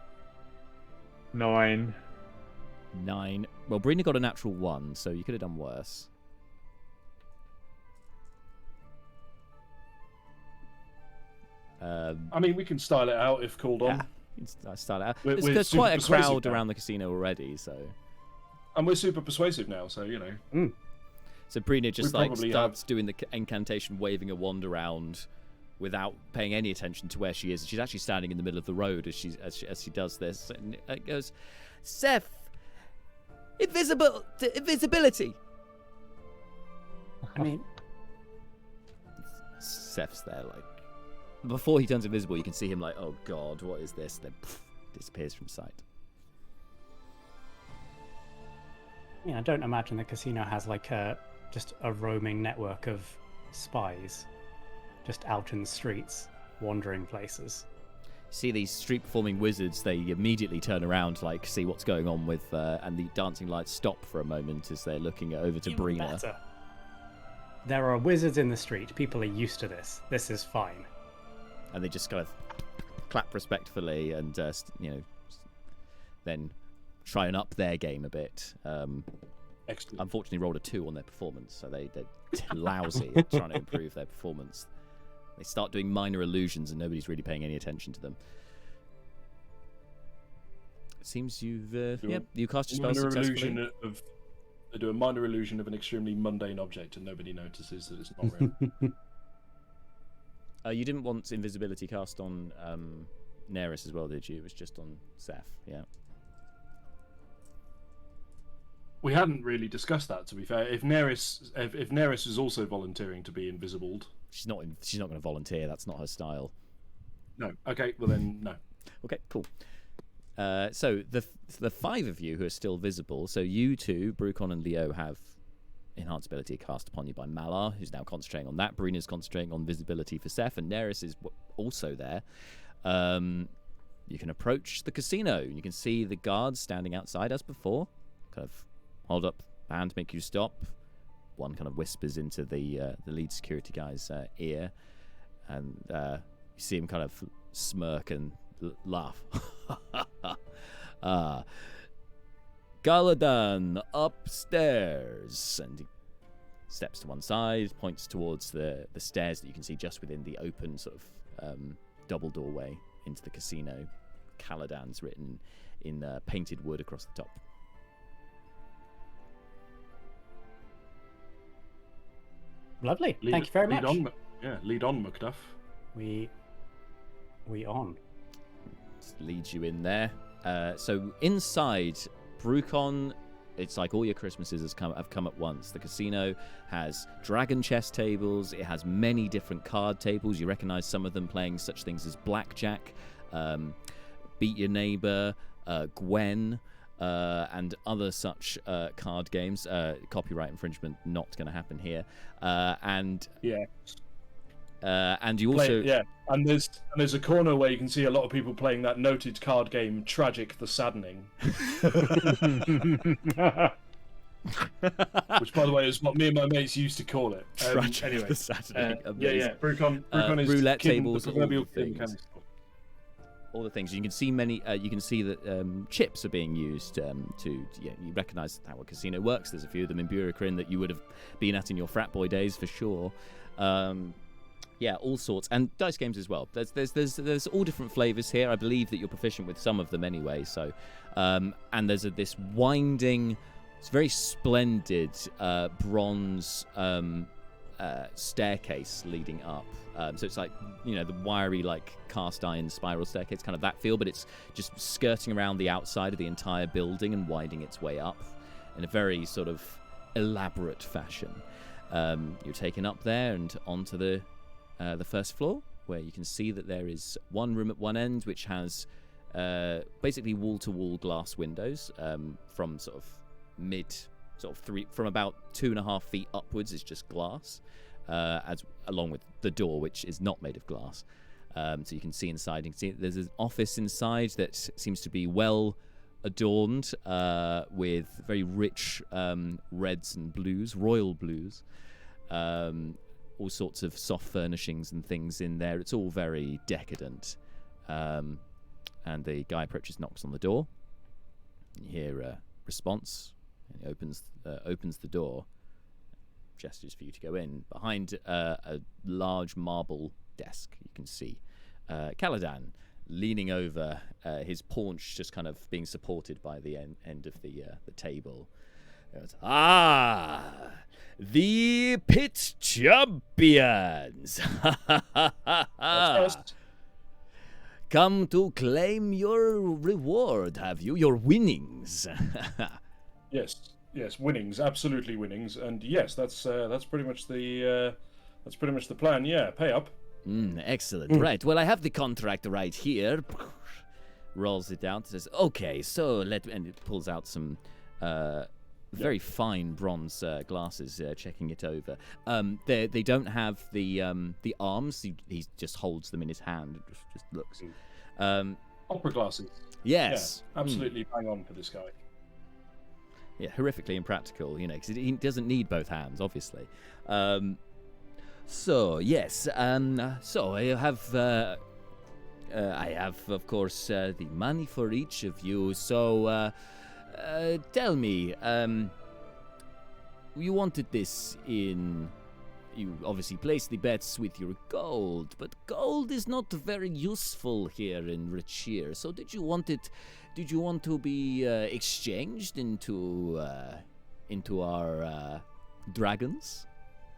Speaker 5: 9.
Speaker 1: 9. Well, Brina got a natural 1, so you could have done worse.
Speaker 3: I mean, we can style it out if called on.
Speaker 1: Yeah, you can start it out.
Speaker 3: We're
Speaker 1: There's
Speaker 3: super
Speaker 1: quite a
Speaker 3: persuasive
Speaker 1: crowd
Speaker 3: now.
Speaker 1: around the casino already, so.
Speaker 3: And we're super persuasive now, so
Speaker 1: So Brina just
Speaker 3: We probably
Speaker 1: starts doing the incantation, waving a wand around, without paying any attention to where she is. She's actually standing in the middle of the road as she does this, and it goes, "Seth, invisibility."
Speaker 4: I mean,
Speaker 1: Seth's there, like, before he turns invisible, you can see him like, "Oh God, what is this?" Then disappears from sight.
Speaker 4: I don't imagine the casino has like just a roaming network of spies, just out in the streets, wandering places.
Speaker 1: See these street performing wizards, they immediately turn around to see what's going on with, and the dancing lights stop for a moment as they're looking over to
Speaker 4: Even
Speaker 1: Brina.
Speaker 4: better. There are wizards in the street. People are used to this. This is fine.
Speaker 1: And they just kind of clap respectfully and, then try and up their game a bit.
Speaker 3: Excellent.
Speaker 1: Unfortunately, rolled a 2 on their performance, so they're lousy at trying to improve their performance. They start doing minor illusions and nobody's really paying any attention to them. It seems you cast your spell successfully.
Speaker 3: They do a minor illusion of an extremely mundane object, and nobody notices that it's not real.
Speaker 1: You didn't want invisibility cast on Neris as well, did you? It was just on Seth, yeah.
Speaker 3: We hadn't really discussed that, to be fair. If Neris is also volunteering to be invisibled,
Speaker 1: She's not going to volunteer. That's not her style.
Speaker 3: no. Okay, well then no.
Speaker 1: Okay, cool. So the 5 of you who are still visible. So you two, Brucon and Leo, have enhanced ability cast upon you by Malar, who's now concentrating on that. Brina's concentrating on visibility for Seth, and Neris is also there. You can approach the casino. You can see the guards standing outside as before. Kind of hold up a hand to make you stop. One kind of whispers into the lead security guy's ear, and you see him kind of smirk and laugh. Galadan, upstairs. And he steps to one side, points towards the stairs that you can see just within the open sort of double doorway into the casino. Caladan's written in painted wood across the top.
Speaker 4: Lovely. Thank you very much.
Speaker 3: Lead on, Macduff.
Speaker 4: We on.
Speaker 1: Just leads you in there. So inside, Brucon, it's like all your Christmases have come at once. The casino has dragon chess tables. It has many different card tables. You recognise some of them playing such things as blackjack, beat your neighbour, Gwen, and other such card games. Copyright infringement not going to happen here. And you also
Speaker 3: and there's a corner where you can see a lot of people playing that noted card game Tragic the Saddening. Which, by the way, is what me and my mates used to call it.
Speaker 1: Tragic
Speaker 3: anyway,
Speaker 1: the Saddening.
Speaker 3: Brucon is
Speaker 1: roulette
Speaker 3: king,
Speaker 1: tables,
Speaker 3: the
Speaker 1: all the
Speaker 3: proverbial king
Speaker 1: things.
Speaker 3: mechanics.
Speaker 1: All the things you can see you can see that chips are being used you recognise how a casino works. There's a few of them in Burikrin that you would have been at in your frat boy days for sure. All sorts, and dice games as well. There's all different flavors here. I believe that you're proficient with some of them anyway. So, and there's this winding, it's very splendid bronze staircase leading up. So it's like the wiry like cast iron spiral staircase, kind of that feel, but it's just skirting around the outside of the entire building and winding its way up in a very sort of elaborate fashion. You're taken up there and onto the first floor, where you can see that there is one room at one end which has basically wall-to-wall glass windows from sort of from about 2.5 feet upwards is just glass, along with the door, which is not made of glass. So you can see inside. You can see there's an office inside that seems to be well adorned with very rich reds and blues, royal blues. All sorts of soft furnishings and things in there. It's all very decadent. And the guy approaches, knocks on the door. You hear a response. And he opens the door, gestures for you to go in. Behind a large marble desk, you can see Caladan leaning over, his paunch just kind of being supported by the end of the table. Goes, the pit champions! Come to claim your reward, have you? Your winnings.
Speaker 3: Yes, winnings, absolutely winnings, and yes, that's pretty much the plan. Yeah, pay up.
Speaker 1: Excellent. Right. Well, I have the contract right here. Rolls it out. Says, "Okay, so and it pulls out some very fine bronze glasses. Checking it over. They don't have the arms. He just holds them in his hand. Just looks.
Speaker 3: Opera glasses.
Speaker 1: Yes.
Speaker 3: Yeah, absolutely bang on for this guy.
Speaker 1: Yeah, horrifically impractical, because he doesn't need both hands, obviously. So yes, so I have, of course, the money for each of you. So tell me, you wanted this in. You obviously placed the bets with your gold, but gold is not very useful here in Rachir. So did you want to be exchanged into our dragons?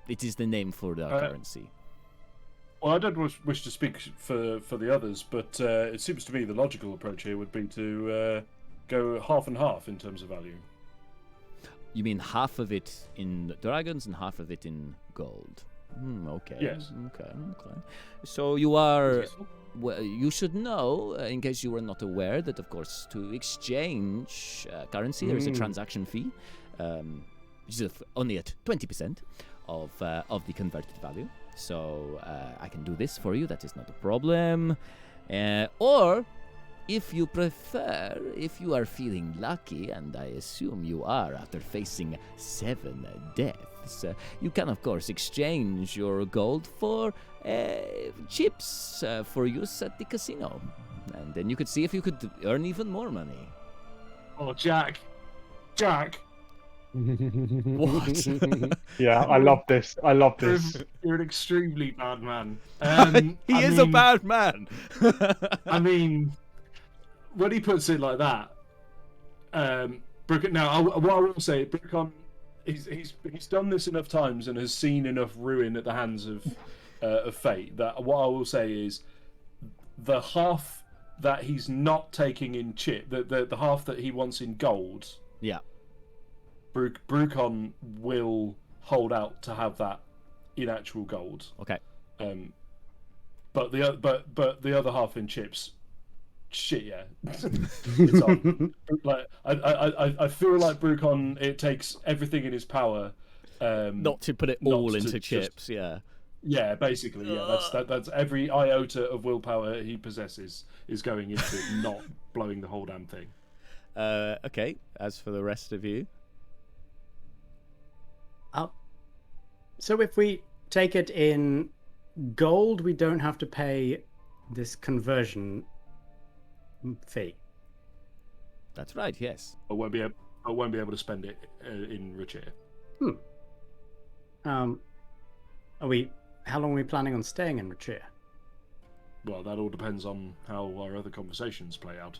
Speaker 1: It is the name for the currency.
Speaker 3: Well, I don't wish to speak for the others, but it seems to me the logical approach here would be to go half and half in terms of value.
Speaker 1: You mean half of it in dragons and half of it in gold? Okay.
Speaker 3: Yes.
Speaker 1: Okay. So you are. Well, you should know, in case you were not aware, that of course to exchange currency there is a transaction fee, which is only at 20% of the converted value. So I can do this for you. That is not a problem. Or, if you prefer, if you are feeling lucky, and I assume you are after facing 7 deaths, you can of course exchange your gold for chips for use at the casino. And then you could see if you could earn even more money.
Speaker 3: Oh, Jack!
Speaker 1: What?
Speaker 5: Yeah, I love this.
Speaker 3: You're an extremely bad man.
Speaker 1: He is a bad man.
Speaker 3: I mean, when he puts it like that, what I will say, Brucon he's done this enough times and has seen enough ruin at the hands of fate that what I will say is the half that he's not taking in chip, the half that he wants in gold.
Speaker 1: Yeah.
Speaker 3: Brucon will hold out to have that in actual gold.
Speaker 1: Okay.
Speaker 3: But the other half in chips, shit, yeah, it's on. Like I feel like Brucon, it takes everything in his power,
Speaker 1: Not to put it all into chips. Yeah.
Speaker 3: Yeah, basically, yeah. That's every iota of willpower he possesses is going into not blowing the whole damn thing.
Speaker 1: Okay. As for the rest of you,
Speaker 4: so if we take it in gold, we don't have to pay this conversion fee.
Speaker 1: that's right. Yes.
Speaker 3: I won't be able to spend it in Rachir.
Speaker 4: How long are we planning on staying in Rachir?
Speaker 3: Well, that all depends on how our other conversations play out.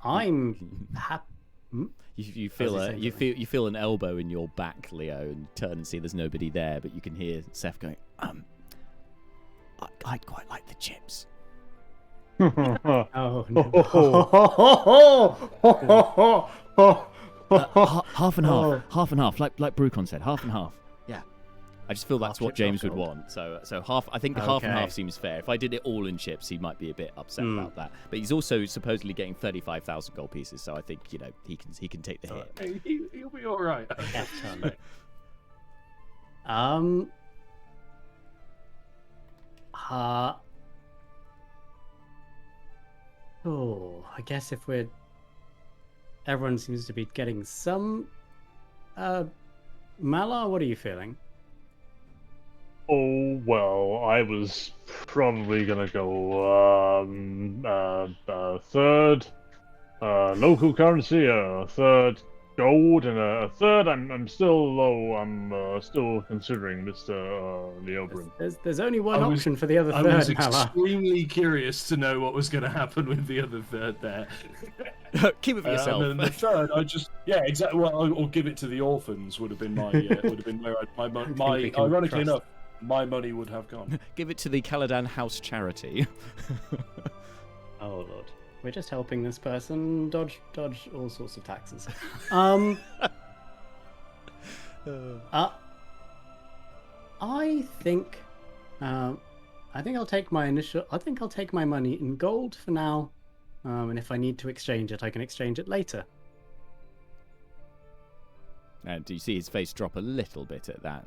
Speaker 4: I'm happy.
Speaker 1: You feel an elbow in your back, Leo, and you turn and see there's nobody there, but you can hear Seth going, I'd quite like the chips.
Speaker 4: Oh no!
Speaker 1: Half and half, like Brucon said, half and half. Yeah, I just feel that's
Speaker 4: Half
Speaker 1: what
Speaker 4: chips, half
Speaker 1: James would
Speaker 4: gold.
Speaker 1: want. So half. I think the half and
Speaker 4: Okay.
Speaker 1: half seems fair. If I did it all in chips, he might be a bit upset about that. But he's also supposedly getting 35,000 gold pieces, so I think he can take the hit.
Speaker 3: Hey, he'll be all right.
Speaker 4: I guess if everyone seems to be getting some. Mala, what are you feeling?
Speaker 5: Oh, well, I was probably gonna go third local currency, a third gold, and a third. I'm still low. I'm still considering Mr. Leobrin.
Speaker 4: There's only one
Speaker 3: I was-
Speaker 4: option for the other
Speaker 3: I was
Speaker 4: third, Mala.
Speaker 3: extremely curious to know what was going to happen with the other third there.
Speaker 1: Keep it for yourself.
Speaker 3: And then the third, exactly. Well, or give it to the orphans would have been my my
Speaker 4: we can
Speaker 3: ironically
Speaker 4: trust.
Speaker 3: enough, my money would have gone.
Speaker 1: Give it to the Caladan House charity.
Speaker 4: Oh lord, we're just helping this person dodge all sorts of taxes. I think I'll take my money in gold for now, and if I need to exchange it, I can exchange it later.
Speaker 1: And do you see his face drop a little bit at that?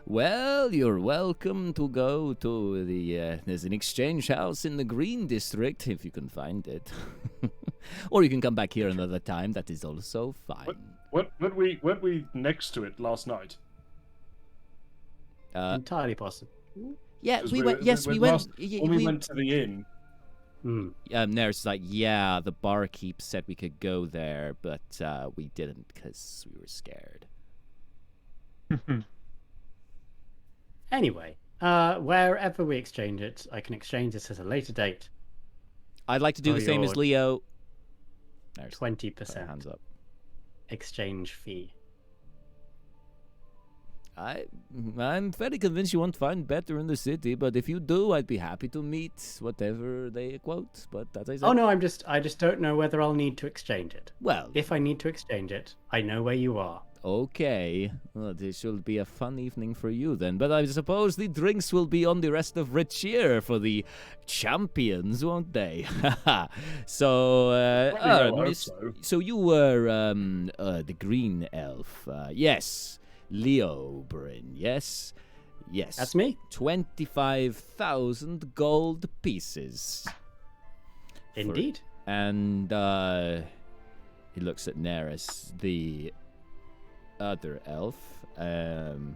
Speaker 1: Well, you're welcome to go to the... there's an exchange house in the Green District, if you can find it. Or you can come back here another time. That is also fine.
Speaker 3: Weren't we next to it last night?
Speaker 4: Entirely possible.
Speaker 1: Yeah,
Speaker 3: 'Cause
Speaker 1: we went... Yes, we went...
Speaker 3: When we went to the inn.
Speaker 1: Neris like, yeah, the barkeep said we could go there, but we didn't because we were scared.
Speaker 4: Anyway, wherever we exchange it, I can exchange it at a later date.
Speaker 1: I'd like to do
Speaker 4: Oh,
Speaker 1: the same as
Speaker 4: your
Speaker 1: Leo. Neris,
Speaker 4: 20%
Speaker 1: hands up.
Speaker 4: exchange fee.
Speaker 1: I'm very convinced you won't find better in the city, but if you do, I'd be happy to meet whatever they quote. But as I said,
Speaker 4: Oh no, I just don't know whether I'll need to exchange it.
Speaker 1: well,
Speaker 4: If I need to exchange it, I know where you are.
Speaker 1: okay. Well, this should be a fun evening for you then. But I suppose the drinks will be on the rest of Rachir for the champions, won't they? So,
Speaker 3: Well, I hope so.
Speaker 1: so you were the green elf. Yes, Leo Bryn. Yes. Yes.
Speaker 4: That's me.
Speaker 1: 25,000 gold pieces.
Speaker 4: Indeed.
Speaker 1: And he looks at Neris, the other elf. 5,000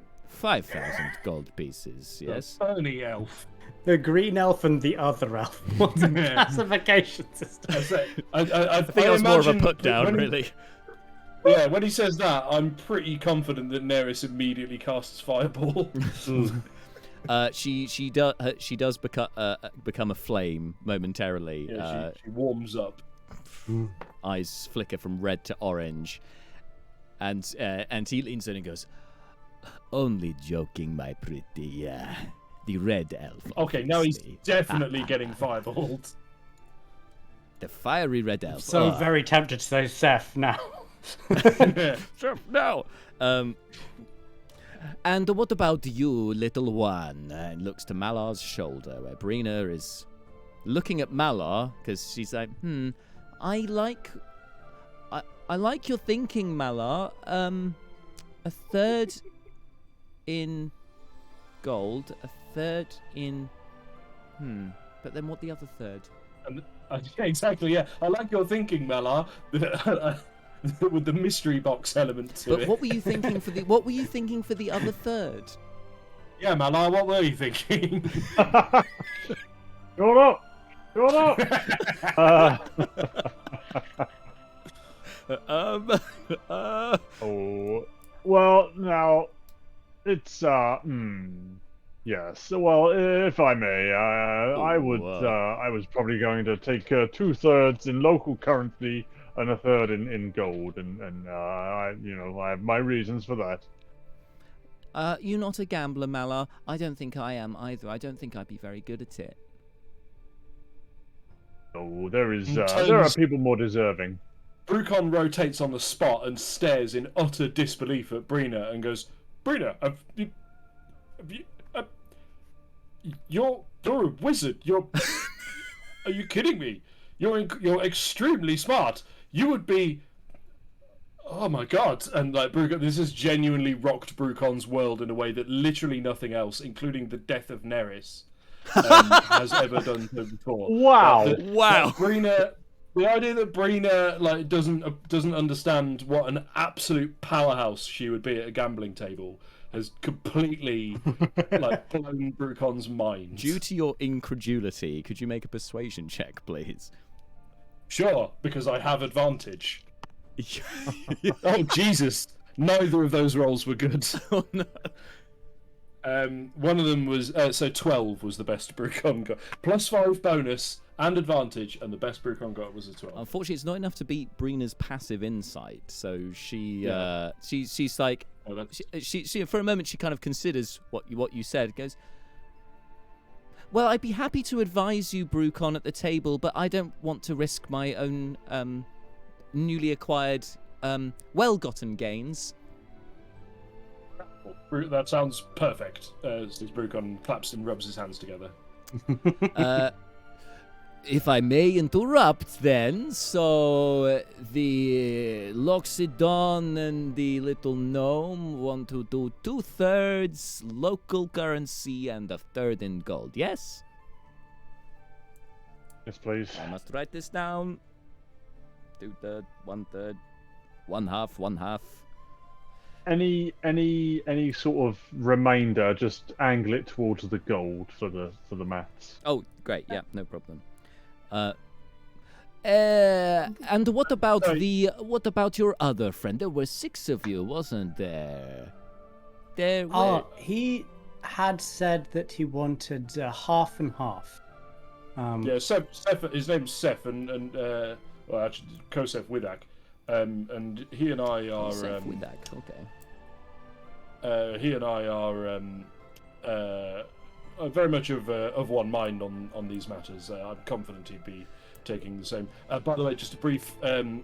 Speaker 1: gold pieces, yes?
Speaker 3: Only elf.
Speaker 4: The green elf and the other elf. What a classification system.
Speaker 3: I
Speaker 1: I think that was more of a
Speaker 3: imagine
Speaker 1: put down,
Speaker 3: when-
Speaker 1: really.
Speaker 3: Yeah, when he says that, I'm pretty confident that Neris immediately casts Fireball.
Speaker 1: She does become a flame momentarily.
Speaker 3: Yeah, she warms up.
Speaker 1: eyes flicker from red to orange, and he leans in and goes, "Only joking, my pretty. The red elf."
Speaker 3: Okay, now he's
Speaker 1: obviously.
Speaker 3: definitely getting fireballed.
Speaker 1: The fiery red elf.
Speaker 4: So very tempted to say Seth now.
Speaker 1: Sure, no. And what about you, little one? And looks to Malar's shoulder, where Brina is looking at Malar because she's like, I like your thinking, Malar. A third in gold, a third in but then what the other third?
Speaker 3: Yeah, exactly. Yeah, I like your thinking, Malar. With the mystery box element to
Speaker 1: But
Speaker 3: it.
Speaker 1: what were you thinking for the other third?
Speaker 3: Yeah, Malar, what were you thinking?
Speaker 5: Shut up! Shut up! Oh, well, now, it's, yes, well, if I may, I was probably going to take 2/3 in local currency and a third in gold, and I have my reasons for that.
Speaker 1: You're not a gambler, Malar. I don't think I am either. I don't think I'd be very good at it.
Speaker 5: Oh, there are people more deserving.
Speaker 3: Brucon rotates on the spot and stares in utter disbelief at Brina and goes, "Brina, you're a wizard. Are you kidding me? You're extremely smart. You would be. Oh my god!" And like Brucon, this has genuinely rocked Brucon's world in a way that literally nothing else, including the death of Neris, has ever done so before.
Speaker 5: Wow!
Speaker 1: Wow!
Speaker 3: Brina, the idea that Brina like doesn't understand what an absolute powerhouse she would be at a gambling table has completely like blown Brucon's mind.
Speaker 1: Due to your incredulity, could you make a persuasion check, please?
Speaker 3: Sure, because I have advantage. Oh Jesus! Neither of those rolls were good.
Speaker 1: Oh no.
Speaker 3: One of them was so 12 was the best Brucon got. +5 bonus and advantage, and the best Brucon got was a 12.
Speaker 1: Unfortunately, it's not enough to beat Brina's passive insight. So she's like,
Speaker 3: Oh, that's...
Speaker 1: she for a moment she kind of considers what you said. Goes, well, I'd be happy to advise you, Brucon, at the table, but I don't want to risk my own newly acquired well-gotten gains.
Speaker 3: That sounds perfect. As Brucon claps and rubs his hands together.
Speaker 1: If I may interrupt, then, so the Loxodon and the little gnome want to do 2/3 local currency and a third in gold, yes?
Speaker 5: Yes, please.
Speaker 1: I must write this down. 2/3, 1/3, 1/2, 1/2.
Speaker 5: Any sort of remainder, just angle it towards the gold for the maths.
Speaker 1: Oh, great, yeah, no problem. And what about your other friend? There were 6 of you, wasn't there?
Speaker 4: He had said that he wanted half and half.
Speaker 3: Yeah, Seth, his name's Seth, and well, actually, Kosef Widak, and he and I are.
Speaker 1: Widak, okay.
Speaker 3: He and I are very much of one mind on these matters. I'm confident he'd be taking the same. By the way, just a brief time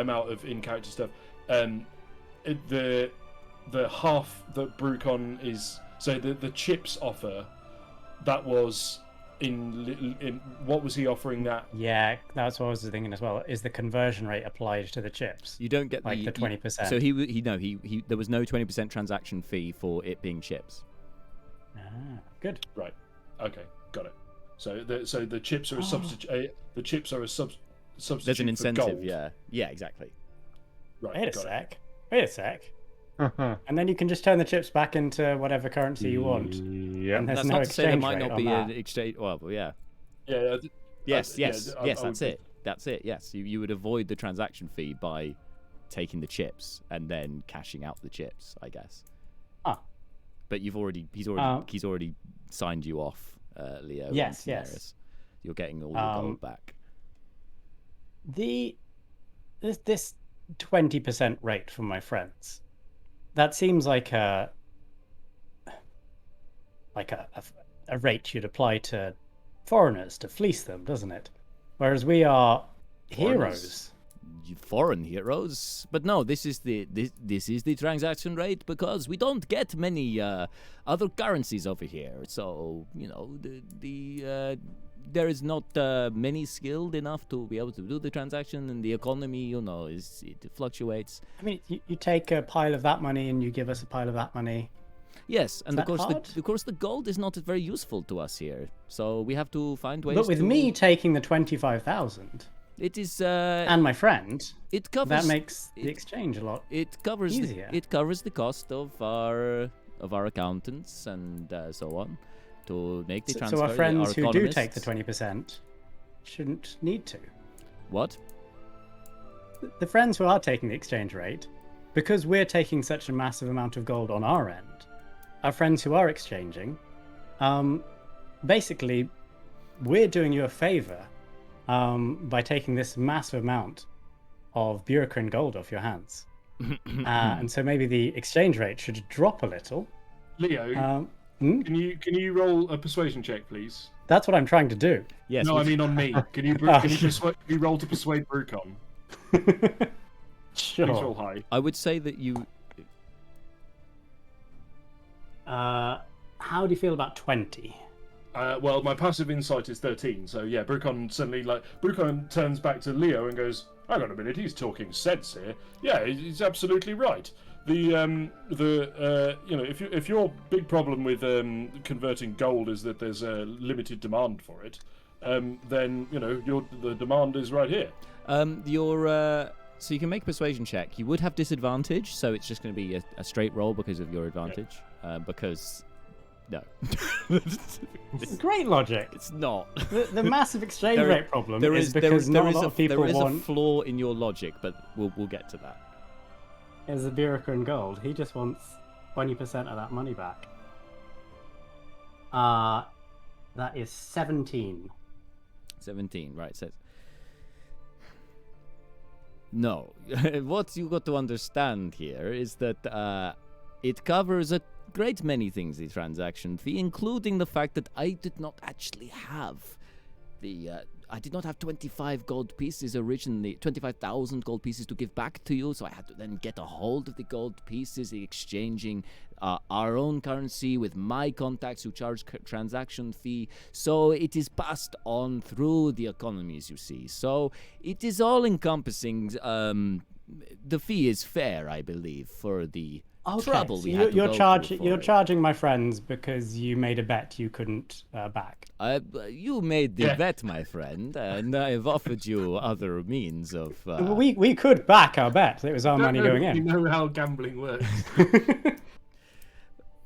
Speaker 3: out of in-character stuff. The half that Brucon is, so the chips offer, that was in what was he offering that?
Speaker 4: Yeah, that's what I was thinking as well. Is the conversion rate applied to the chips?
Speaker 1: You don't get
Speaker 4: like the 20%.
Speaker 1: So he there was no 20% transaction fee for it being chips.
Speaker 4: Good.
Speaker 3: Right. Okay, got it. So the chips are a substitute. The chips are a substitute.
Speaker 1: There's an incentive.
Speaker 3: For gold.
Speaker 1: Yeah, exactly.
Speaker 3: Right.
Speaker 4: Wait a sec. And then you can just turn the chips back into whatever currency you want.
Speaker 5: Yeah.
Speaker 4: And there's
Speaker 1: That's
Speaker 4: no
Speaker 1: not to say there
Speaker 4: exchange
Speaker 1: might
Speaker 4: rate
Speaker 1: not
Speaker 4: on
Speaker 1: be
Speaker 4: that.
Speaker 1: an exchange. Well, yeah.
Speaker 3: Yeah.
Speaker 1: Yes.
Speaker 3: I
Speaker 1: That's it. That's it. Yes, you would avoid the transaction fee by taking the chips and then cashing out the chips, I guess. But he's already signed you off, Leo.
Speaker 4: Yes,
Speaker 1: and
Speaker 4: yes.
Speaker 1: Daenerys. You're getting all your gold back.
Speaker 4: This 20% rate from my friends, that seems like a rate you'd apply to foreigners to fleece them, doesn't it? Whereas we are heroes.
Speaker 1: Foreign heroes, but no, this is the transaction rate because we don't get many other currencies over here. So there is not many skilled enough to be able to do the transaction, and the economy, it fluctuates.
Speaker 4: I mean, you take a pile of that money and you give us a pile of that money.
Speaker 1: Yes, and of
Speaker 4: that hard?
Speaker 1: course the gold is not very useful to us here, so we have to find ways.
Speaker 4: But with me taking the 25,000,
Speaker 1: it is
Speaker 4: and my friend,
Speaker 1: it covers
Speaker 4: that makes the exchange a lot.
Speaker 1: It covers
Speaker 4: easier.
Speaker 1: it covers the cost of our accountants and so on to make the transfer.
Speaker 4: So our friends
Speaker 1: our
Speaker 4: who do
Speaker 1: economists-
Speaker 4: take the 20% shouldn't need to.
Speaker 1: What?
Speaker 4: The friends who are taking the exchange rate, because we're taking such a massive amount of gold on our end, our friends who are exchanging, basically, we're doing you a favor by taking this massive amount of Burekrin gold off your hands. And so maybe the exchange rate should drop a little.
Speaker 3: Leo, can you roll a persuasion check, please?
Speaker 4: That's what I'm trying to do.
Speaker 1: Yes.
Speaker 3: No, I mean on me. Can you roll to persuade Brucon?
Speaker 4: Sure.
Speaker 3: Please roll high.
Speaker 1: I would say that you.
Speaker 4: How do you feel about 20?
Speaker 3: Well, my passive insight is 13, so yeah, Brucon turns back to Leo and goes, "Hang on a minute, he's talking sense here. Yeah, he's absolutely right. If your big problem with converting gold is that there's a limited demand for it, then the demand is right here."
Speaker 1: So you can make a persuasion check. You would have disadvantage, so it's just going to be a straight roll because of your advantage. Because no,
Speaker 4: Great logic.
Speaker 1: it's not.
Speaker 4: The massive exchange
Speaker 1: There-
Speaker 4: rate problem
Speaker 1: There
Speaker 4: is
Speaker 1: is
Speaker 4: because
Speaker 1: there
Speaker 4: not
Speaker 1: is
Speaker 4: a lot of people
Speaker 1: there is
Speaker 4: want
Speaker 1: a flaw in your logic, but we'll get to that.
Speaker 4: is the Burekrin gold. He just wants 20% of that money back. That is 17.
Speaker 1: 17, right? Says no. What you got to understand here is that it covers a great many things, the transaction fee, including the fact that I did not actually have I did not have 25 gold pieces originally, 25,000 gold pieces to give back to you, so I had to then get a hold of the gold pieces, exchanging our own currency with my contacts who charge transaction fee. So it is passed on through the economies, you see. So it is all encompassing. The fee is fair, I believe, for the trouble
Speaker 4: so
Speaker 1: we had to
Speaker 4: you're
Speaker 1: go
Speaker 4: charging
Speaker 1: through for
Speaker 4: you're
Speaker 1: it.
Speaker 4: charging my friends because you made a bet you couldn't back.
Speaker 1: You made the
Speaker 3: Yeah.
Speaker 1: bet, my friend, and I've offered you other means of.
Speaker 4: We could back our bet. It was our money going
Speaker 3: You
Speaker 4: in.
Speaker 3: know how gambling works.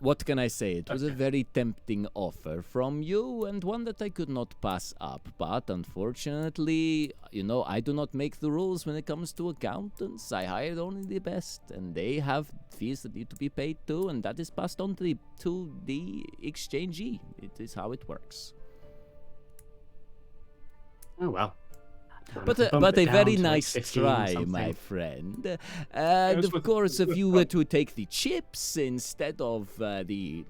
Speaker 1: What can I say? It was a very tempting offer from you, and one that I could not pass up. But unfortunately, I do not make the rules when it comes to accountants. I hired only the best, and they have fees that need to be paid too, and that is passed on to the exchangee. It is how it works.
Speaker 4: Oh well.
Speaker 1: But
Speaker 4: Bump
Speaker 1: a
Speaker 4: it down
Speaker 1: very
Speaker 4: to, like,
Speaker 1: nice
Speaker 4: 15
Speaker 1: try,
Speaker 4: something.
Speaker 1: my friend.
Speaker 3: it's
Speaker 1: And of
Speaker 3: worth-
Speaker 1: course,
Speaker 3: it's
Speaker 1: if you
Speaker 3: worth
Speaker 1: were to take the chips instead of the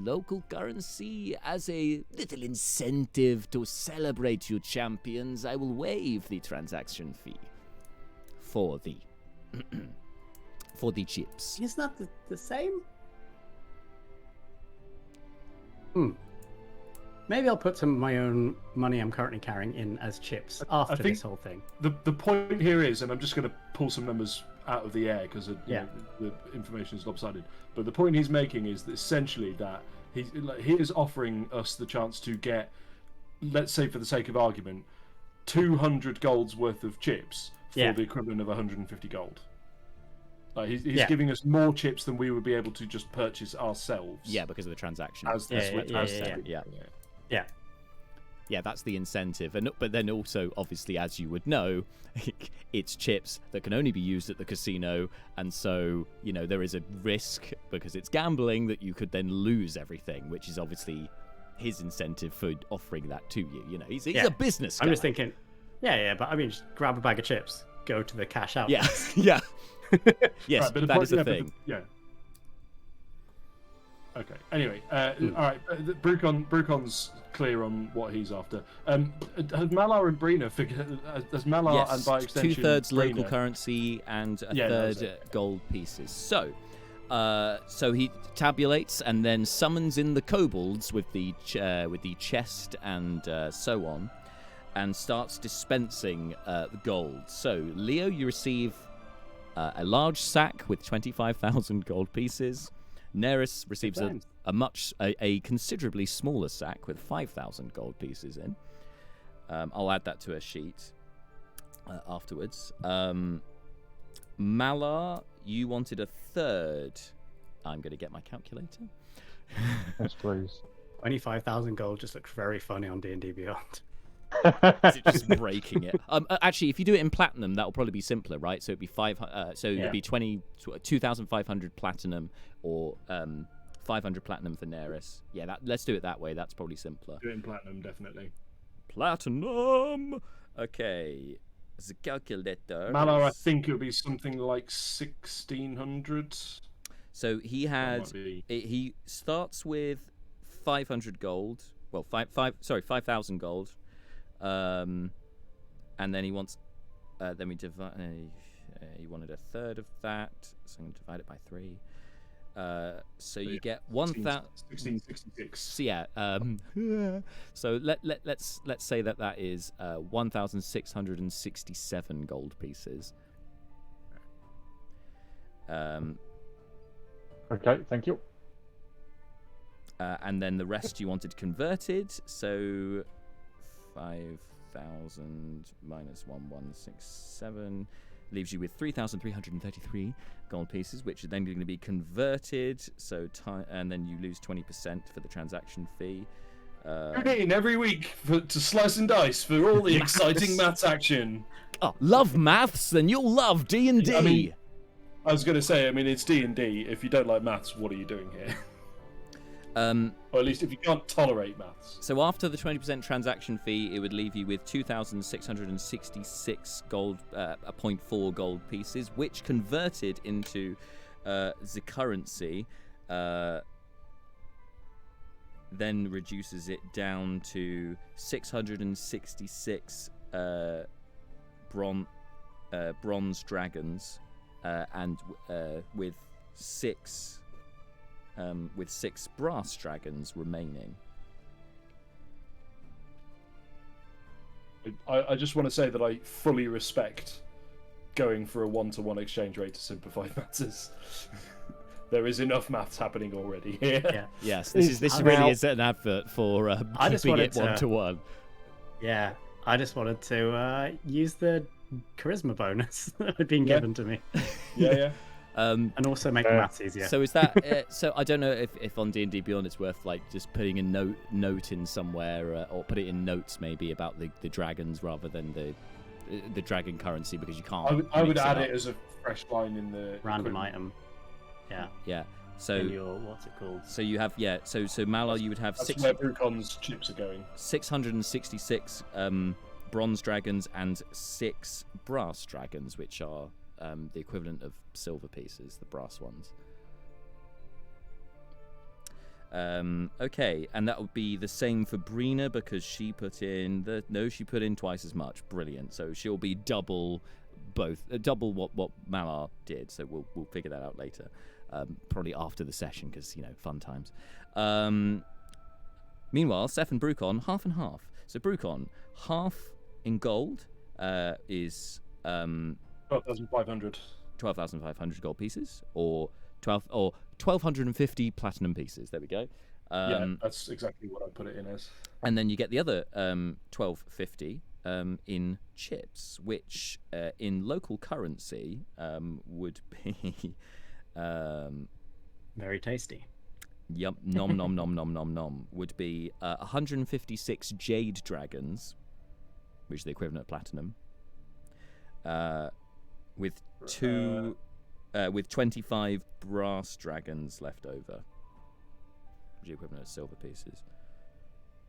Speaker 1: local currency as a little incentive to celebrate you champions, I will waive the transaction fee for the for the chips.
Speaker 4: Is that the same? Maybe I'll put some of my own money I'm currently carrying in as chips after
Speaker 3: think-
Speaker 4: this whole thing.
Speaker 3: The point here is, and I'm just going to pull some numbers out of the air because
Speaker 4: Yeah.
Speaker 3: the information is lopsided. But the point he's making is that essentially that he is offering us the chance to get, let's say for the sake of argument, 200 gold's worth of chips for
Speaker 4: Yeah.
Speaker 3: the equivalent of 150 gold. Like he's
Speaker 4: Yeah.
Speaker 3: giving us more chips than we would be able to just purchase ourselves.
Speaker 1: Yeah, because of the transaction.
Speaker 3: As
Speaker 4: Yeah,
Speaker 1: yeah.
Speaker 4: Yeah.
Speaker 1: Yeah, that's the incentive. But then also, obviously, as you would know, it's chips that can only be used at the casino. And so, there is a risk, because it's gambling, that you could then lose everything, which is obviously his incentive for offering that to you. He's
Speaker 4: Yeah.
Speaker 1: a business guy.
Speaker 4: I'm just thinking, Yeah, but I mean, just grab a bag of chips, go to the cash out.
Speaker 1: Yeah, yeah. Yes,
Speaker 3: Right, but
Speaker 1: that is a
Speaker 3: but
Speaker 1: thing.
Speaker 3: yeah. Okay. Anyway, all right. Brucon's clear on what he's after. Has Malar and Brina figured? Has Malar
Speaker 1: Yes,
Speaker 3: and by extension
Speaker 1: 2/3 local
Speaker 3: Brina-
Speaker 1: currency and a
Speaker 3: Yeah, that was
Speaker 1: third
Speaker 3: it.
Speaker 1: gold pieces. So he tabulates and then summons in the kobolds with the chest and so on, and starts dispensing the gold. So Leo, you receive a large sack with 25,000 gold pieces. Neris receives a considerably smaller sack with 5,000 gold pieces in. I'll add that to a sheet afterwards. Malar, you wanted a third. I'm going to get my calculator.
Speaker 5: Yes, please.
Speaker 4: 25,000 gold just looks very funny on D&D Beyond.
Speaker 1: Is it just breaking it? Actually, if you do it in platinum, that will probably be simpler, right? So it'd be it'd be 2,500 platinum or 500 platinum for Neris. Yeah, let's do it that way. That's probably simpler.
Speaker 3: Do it in platinum, definitely.
Speaker 1: Platinum. Okay, the calculator.
Speaker 3: Malar, I think it would be something like 1,600.
Speaker 1: So he he starts with 500 gold. Well, 5,000 gold. And then he wants. Then we divide. He wanted a third of that, so I'm going to divide it by 3. So you get
Speaker 3: 1,666.
Speaker 1: So yeah. So let's say that is 1,667 gold pieces.
Speaker 5: Okay, thank you.
Speaker 1: And then the rest you wanted converted. So 5,000 minus 1,167 leaves you with 3,333 gold pieces, which are then going to be converted. So and then you lose 20% for the transaction fee.
Speaker 3: Tune in every week to Slice and Dice for all the exciting maths action.
Speaker 1: Oh, love maths? Then you'll love D&D.
Speaker 3: I mean, I was going to say, it's D&D. If you don't like maths, what are you doing here? Or at least if you can't tolerate maths.
Speaker 1: So after the 20% transaction fee, it would leave you with 2,666 gold, 0.4 gold pieces, which converted into the currency, then reduces it down to 666 bronze dragons, and with 6 brass dragons remaining.
Speaker 3: I just want to say that I fully respect going for a 1-to-1 exchange rate to simplify matters. There is enough maths happening already here.
Speaker 4: Yeah.
Speaker 1: Yes, this really is an advert for keeping it 1-to-1.
Speaker 4: Yeah, I just wanted to use the charisma bonus that had been given to me.
Speaker 3: Yeah.
Speaker 4: And also make maths easier.
Speaker 1: So is that? So I don't know if on D&D Beyond it's worth like just putting a note in somewhere, or put it in notes maybe about the dragons rather than the dragon currency, because you can't.
Speaker 3: I would add it as a fresh line in the
Speaker 4: random item. Yeah.
Speaker 1: Yeah. So
Speaker 4: in your, what's it called?
Speaker 1: So you have So Malar, you would have
Speaker 3: that's where Brucon's chips are going.
Speaker 1: 666 bronze dragons and 6 brass dragons, which are the equivalent of silver pieces, the brass ones. Okay, and that would be the same for Brina, because she put in twice as much. Brilliant. So she'll be double what Malar did. So we'll figure that out later, probably after the session, because fun times. Meanwhile, Seth and Brucon half and half. So Brucon, half in gold is
Speaker 3: 12,500.
Speaker 1: 12,500 gold pieces, or 1,250 platinum pieces. There we go.
Speaker 3: Yeah, that's exactly what I put it in as.
Speaker 1: And then you get the other 1,250 in chips, which in local currency would be
Speaker 4: very tasty.
Speaker 1: Yum, nom nom nom nom nom nom. Would be 156 jade dragons, which is the equivalent of platinum. With 25 brass dragons left over, which is the equivalent of silver pieces.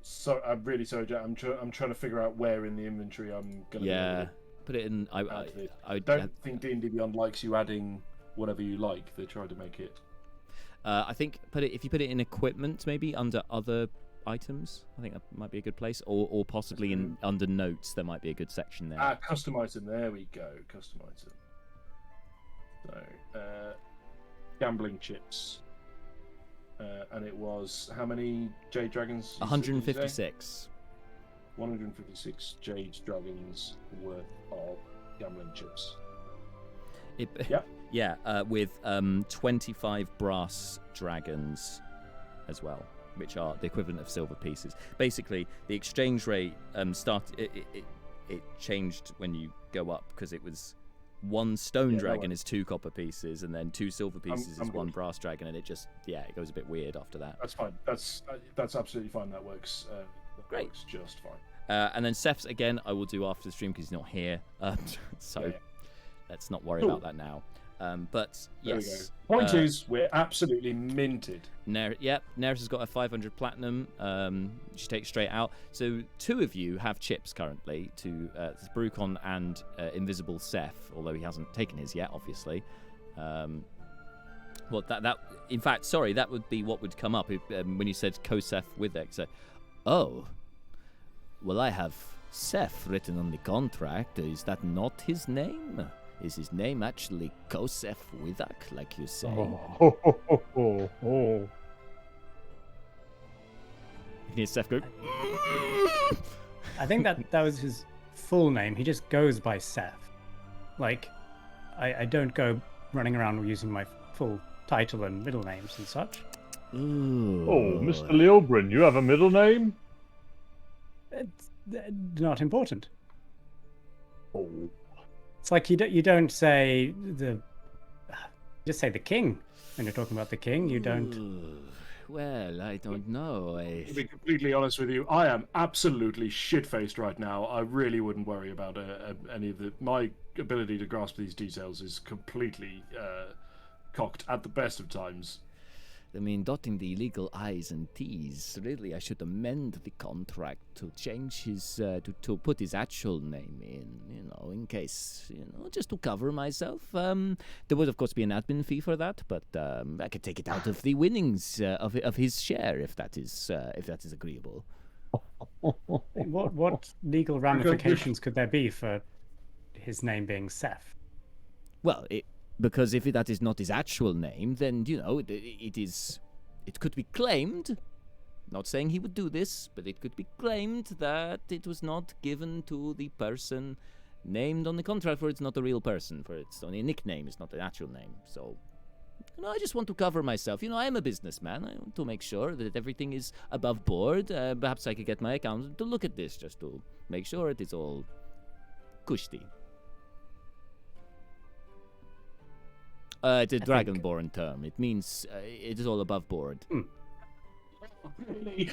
Speaker 3: So I'm really sorry, Jack. I'm trying to figure out where in the inventory I'm gonna.
Speaker 1: Yeah, put it in.
Speaker 3: I don't think D&D Beyond likes you adding whatever you like. They tried to make it.
Speaker 1: I think if you put it in equipment, maybe under other items. I think that might be a good place, or possibly under notes. There might be a good section there.
Speaker 3: Custom item. There we go. Custom item. So, gambling chips. And it was how many Jade Dragons?
Speaker 1: 156.
Speaker 3: 156 Jade Dragons worth of gambling chips.
Speaker 1: Yeah, with 25 brass dragons as well, which are the equivalent of silver pieces. Basically, the exchange rate it changed when you go up because it was one stone dragon is 2 copper pieces, and then 2 silver pieces is 1 brass dragon, and it just it goes a bit weird after that.
Speaker 3: That's fine. That's absolutely fine. That works.
Speaker 1: Great.
Speaker 3: Works just fine.
Speaker 1: And then Seth's again, I will do after the stream because he's not here. So let's not worry about that now. But yes.
Speaker 3: There we go. Point is, we're absolutely minted.
Speaker 1: Neris has got a 500 platinum. She takes straight out. So 2 of you have chips currently to Brucon and Invisible Seth, although he hasn't taken his yet, obviously. Well, that in fact, sorry, that would be what would come up when you said Kosef with it. So, oh, well, I have Seth written on the contract. Is that not his name? Is his name actually Kosef Withak, like you say?
Speaker 5: Oh.
Speaker 1: You can hear Seth go.
Speaker 4: I think that was his full name. He just goes by Seth. Like, I don't go running around using my full title and middle names and such.
Speaker 1: Ooh.
Speaker 5: Oh, Mr. Leobrin, you have a middle name?
Speaker 4: It's not important.
Speaker 5: Oh.
Speaker 4: It's like you don't say just say the king when you're talking about the king. You don't.
Speaker 1: Ooh. Well, I don't know.
Speaker 3: To be completely honest with you, I am absolutely shit-faced right now. I really wouldn't worry about any of it. My ability to grasp these details is completely cocked at the best of times.
Speaker 1: I mean, dotting the legal I's and T's. Really, I should amend the contract to change his, to put his actual name in, in case, just to cover myself. There would, of course, be an admin fee for that, but I could take it out of the winnings of his share, if that is agreeable.
Speaker 4: What legal ramifications could there be for his name being Seth?
Speaker 1: Well, because if that is not his actual name, then, it could be claimed, not saying he would do this, but it could be claimed that it was not given to the person named on the contract, for it's not a real person, for it's only a nickname, it's not an actual name. So, I just want to cover myself. I am a businessman. I want to make sure that everything is above board. Perhaps I could get my accountant to look at this just to make sure it is all cushy. It's a Dragonborn term. It means it is all above board.
Speaker 3: Really?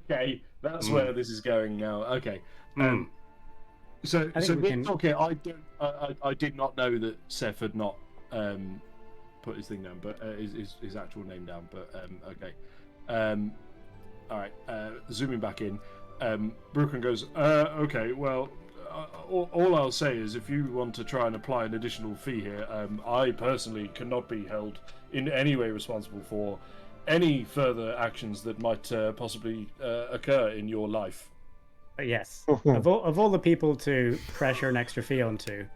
Speaker 3: Okay, that's where this is going now. Okay. So we're talking. I did not know that Seth had not put his thing down, but his actual name down. But okay. All right. Zooming back in. Brooklyn goes. Okay. Well. All I'll say is, if you want to try and apply an additional fee here, I personally cannot be held in any way responsible for any further actions that might possibly occur in your life.
Speaker 4: Yes. of all the people to pressure an extra fee onto,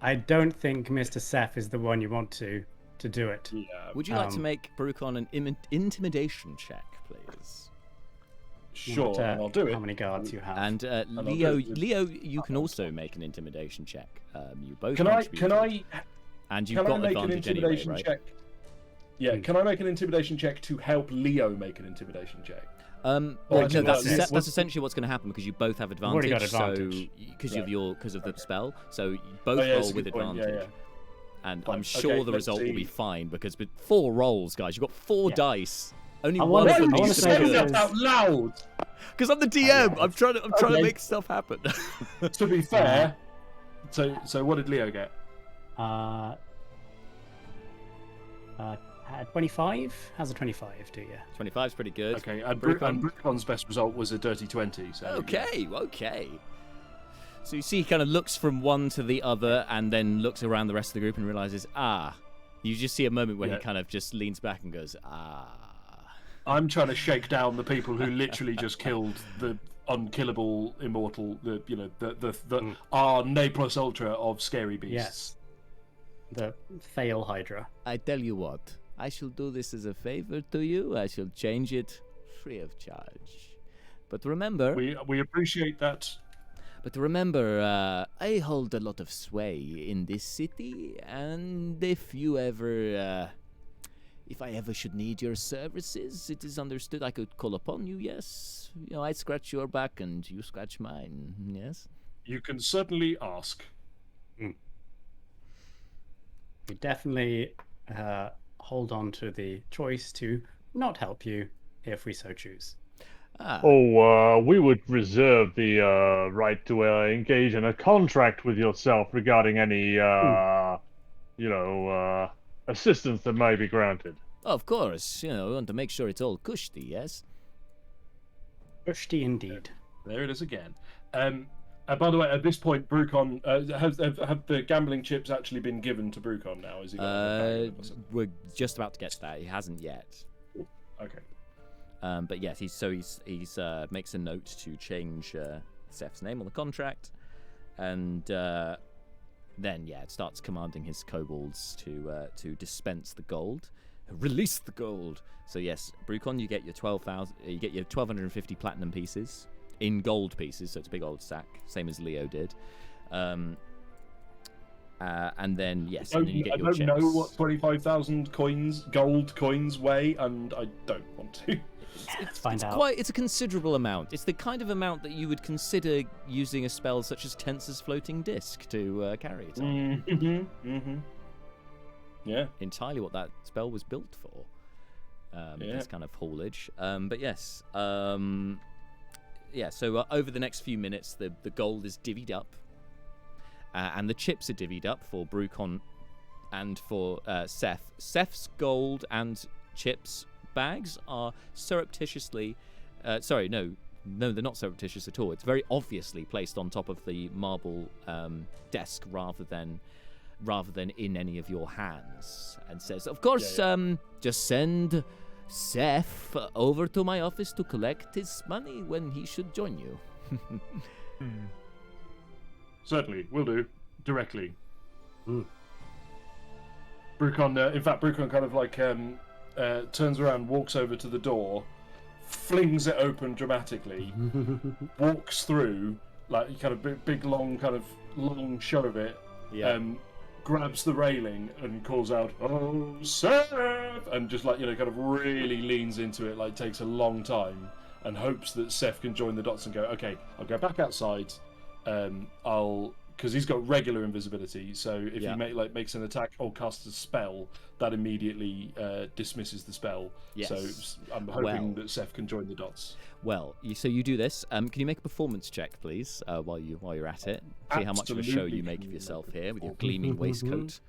Speaker 4: I don't think Mr. Seth is the one you want to do it.
Speaker 3: Yeah.
Speaker 1: Would you like to make Baruchon an intimidation check, please?
Speaker 3: Sure, and I'll do it.
Speaker 4: How many guards you have?
Speaker 1: And Leo, you can also make an intimidation check. You both.
Speaker 3: Can I?
Speaker 1: And you've got advantage anyway, right?
Speaker 3: Check? Yeah. Can I make an intimidation check to help Leo make an intimidation check?
Speaker 1: No, that's essentially what's going to happen because you both have advantage.
Speaker 4: Already got advantage.
Speaker 1: So because of the spell, so you both roll with advantage. Yeah. And I'm sure the result will be fine because with 4 rolls, guys, you've got 4 dice. Only one of them needs to be good.
Speaker 3: Out loud.
Speaker 1: Because I'm the DM. I'm trying to make stuff happen.
Speaker 3: To be fair, so what did Leo get?
Speaker 4: 25? How's a 25 do you?
Speaker 1: 25's pretty good.
Speaker 3: Okay, and
Speaker 1: Brucon?
Speaker 3: Brucon's best result was a dirty 20. So
Speaker 1: Okay. So you see he kind of looks from one to the other and then looks around the rest of the group and realizes, you just see a moment where he kind of just leans back and goes,
Speaker 3: I'm trying to shake down the people who literally just killed the unkillable immortal, the our ne plus ultra of scary beasts.
Speaker 4: Yes. The fail Hydra.
Speaker 1: I tell you what, I shall do this as a favor to you. I shall change it free of charge. But remember...
Speaker 3: We appreciate that.
Speaker 1: But remember, I hold a lot of sway in this city, and if I ever should need your services, it is understood I could call upon you, yes? I scratch your back and you scratch mine, yes?
Speaker 3: You can certainly ask.
Speaker 4: We definitely hold on to the choice to not help you if we so choose.
Speaker 5: We would reserve the right to engage in a contract with yourself regarding any, assistance that may be granted.
Speaker 1: Of course, we want to make sure it's all cushy, yes?
Speaker 4: Cushy indeed.
Speaker 3: There it is again. By the way, at this point, Brucon, have the gambling chips actually been given to Brucon now? Is he
Speaker 1: we're just about to get to that. He hasn't yet.
Speaker 3: Okay.
Speaker 1: But yes, he's makes a note to change Seth's name on the contract, and then it starts commanding his kobolds to dispense the gold, release the gold. So yes, Brucon, you get your 1,250 platinum pieces in gold pieces. So it's a big old sack, same as Leo did. And then you get your chips.
Speaker 3: I don't know what 25,000 gold coins weigh, and I don't want to.
Speaker 1: It's a considerable amount. It's the kind of amount that you would consider using a spell such as Tensor's floating disc to carry it on.
Speaker 3: Yeah.
Speaker 1: Entirely what that spell was built for. This kind of haulage. But yes. So over the next few minutes, the gold is divvied up. And the chips are divvied up for Brucon and for Seth. Seth's gold and chips bags are surreptitiously... they're not surreptitious at all. It's very obviously placed on top of the marble desk rather than in any of your hands. And says, of course, just send Seth over to my office to collect his money when he should join you.
Speaker 3: Certainly, will do. Directly. Brucon kind of like turns around, walks over to the door, flings it open dramatically, walks through, like kind of big long show of it, grabs the railing and calls out, "Oh, Seth!" and just kind of really leans into it, like takes a long time, and hopes that Seth can join the dots and go, "Okay, I'll go back outside. Because he's got regular invisibility, so if he makes an attack or casts a spell, that immediately dismisses the spell.
Speaker 1: Yes.
Speaker 3: So I'm hoping that Seth can join the dots.
Speaker 1: Well, so you do this. Can you make a performance check, please, while you're at it? See how much of a show you make of yourself here with your gleaming waistcoat,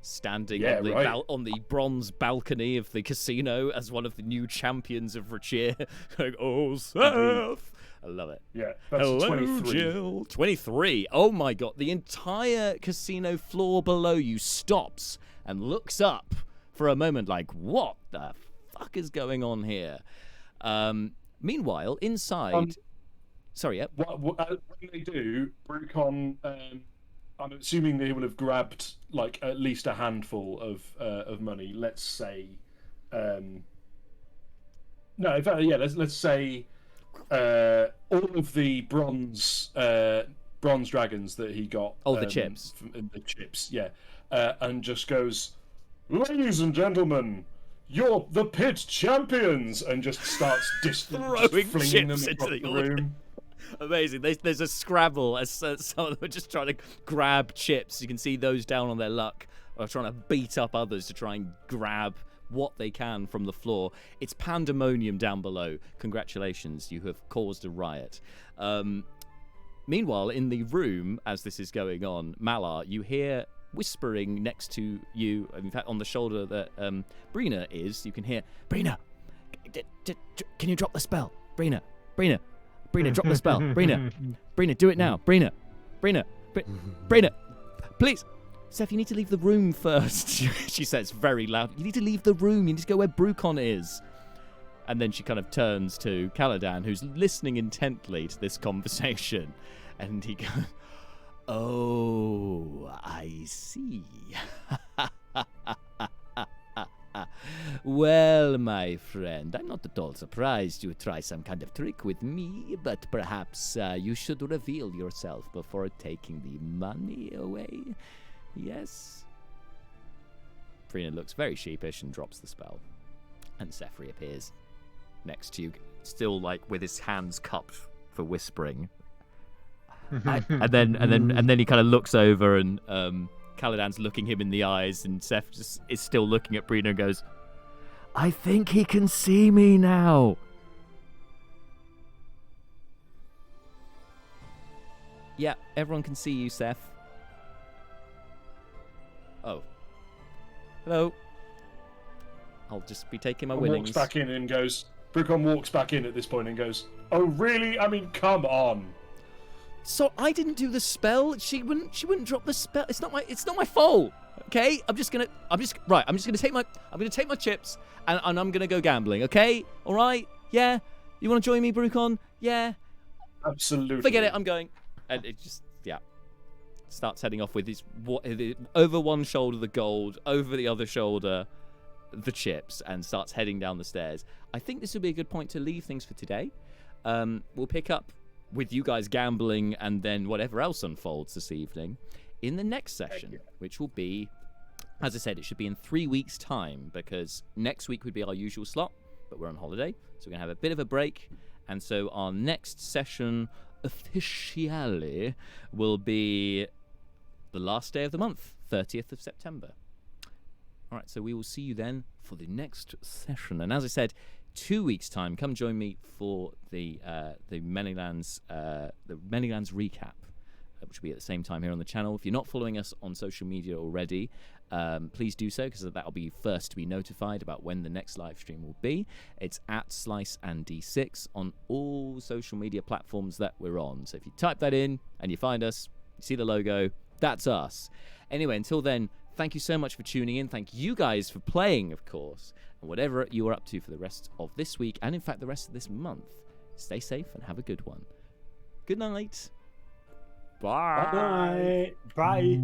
Speaker 1: standing on the bronze balcony of the casino as one of the new champions of Rachir. Like, oh, Seth! I love it.
Speaker 3: Yeah, that's
Speaker 1: Hello,
Speaker 3: 23.
Speaker 1: Jill. 23. Oh my god. The entire casino floor below you stops and looks up for a moment like, what the fuck is going on here? Meanwhile, inside... Sorry, yeah.
Speaker 3: When they do, Brucon, I'm assuming they will have grabbed like at least a handful of money. Let's say... let's say... all of the bronze dragons that he got.
Speaker 1: The chips.
Speaker 3: The chips, yeah. And just goes, "Ladies and gentlemen, you're the pit champions," and just starts
Speaker 1: throwing
Speaker 3: flinging
Speaker 1: chips
Speaker 3: them
Speaker 1: into
Speaker 3: across
Speaker 1: the
Speaker 3: room.
Speaker 1: Amazing. There's a scrabble as some of them are just trying to grab chips. You can see those down on their luck are trying to beat up others to try and grab what they can from the floor. It's pandemonium down below. Congratulations, you have caused a riot. Meanwhile, in the room, as this is going on, Malar, you hear whispering next to you, in fact, on the shoulder that Brina is. You can hear, Brina, can you drop the spell? Brina, drop the spell. Brina, do it now. Brina, please. Seth, you need to leave the room first, she says very loud. You need to leave the room. You need to go where Brucon is. And then she kind of turns to Caladan, who's listening intently to this conversation. And he goes, oh, I see. Well, my friend, I'm not at all surprised you try some kind of trick with me, but perhaps you should reveal yourself before taking the money away. Yes? Frina looks very sheepish and drops the spell. And Seth reappears next to you, still like with his hands cupped for whispering. and then he kind of looks over and Caladan's looking him in the eyes, and Seth just is still looking at Brina and goes, I think he can see me now. Yeah, everyone can see you, Seth. Oh. Hello. I'll just be taking my winnings.
Speaker 3: Walks back in and goes. Brucon walks back in at this point and goes, oh really? I mean, come on.
Speaker 1: So I didn't do the spell. She wouldn't drop the spell. It's not my fault. Okay? I'm just gonna take my chips and I'm gonna go gambling, okay? Alright? Yeah? You wanna join me, Brucon? Yeah?
Speaker 3: Absolutely.
Speaker 1: Forget it, I'm going. And it just starts heading off with his over one shoulder the gold, over the other shoulder the chips, and starts heading down the stairs. I think this would be a good point to leave things for today. We'll pick up with you guys gambling and then whatever else unfolds this evening in the next session, which will be, as I said, it should be in 3 weeks' time, because next week would be our usual slot, but we're on holiday, so we're going to have a bit of a break. And so our next session officially will be the last day of the month, 30th of September. All right, so we will see you then for the next session. And as I said, 2 weeks' time, come join me for the Manylands recap, which will be at the same time here on the channel. If you're not following us on social media already, please do so, because that'll be first to be notified about when the next live stream will be. It's at slice&d6 on all social media platforms that we're on. So if you type that in and you find us, you see the logo, that's us. Anyway, until then, thank you so much for tuning in. Thank you guys for playing, of course. And whatever you are up to for the rest of this week, and in fact the rest of this month, stay safe and have a good one. Good night. Bye.
Speaker 4: Bye. Bye.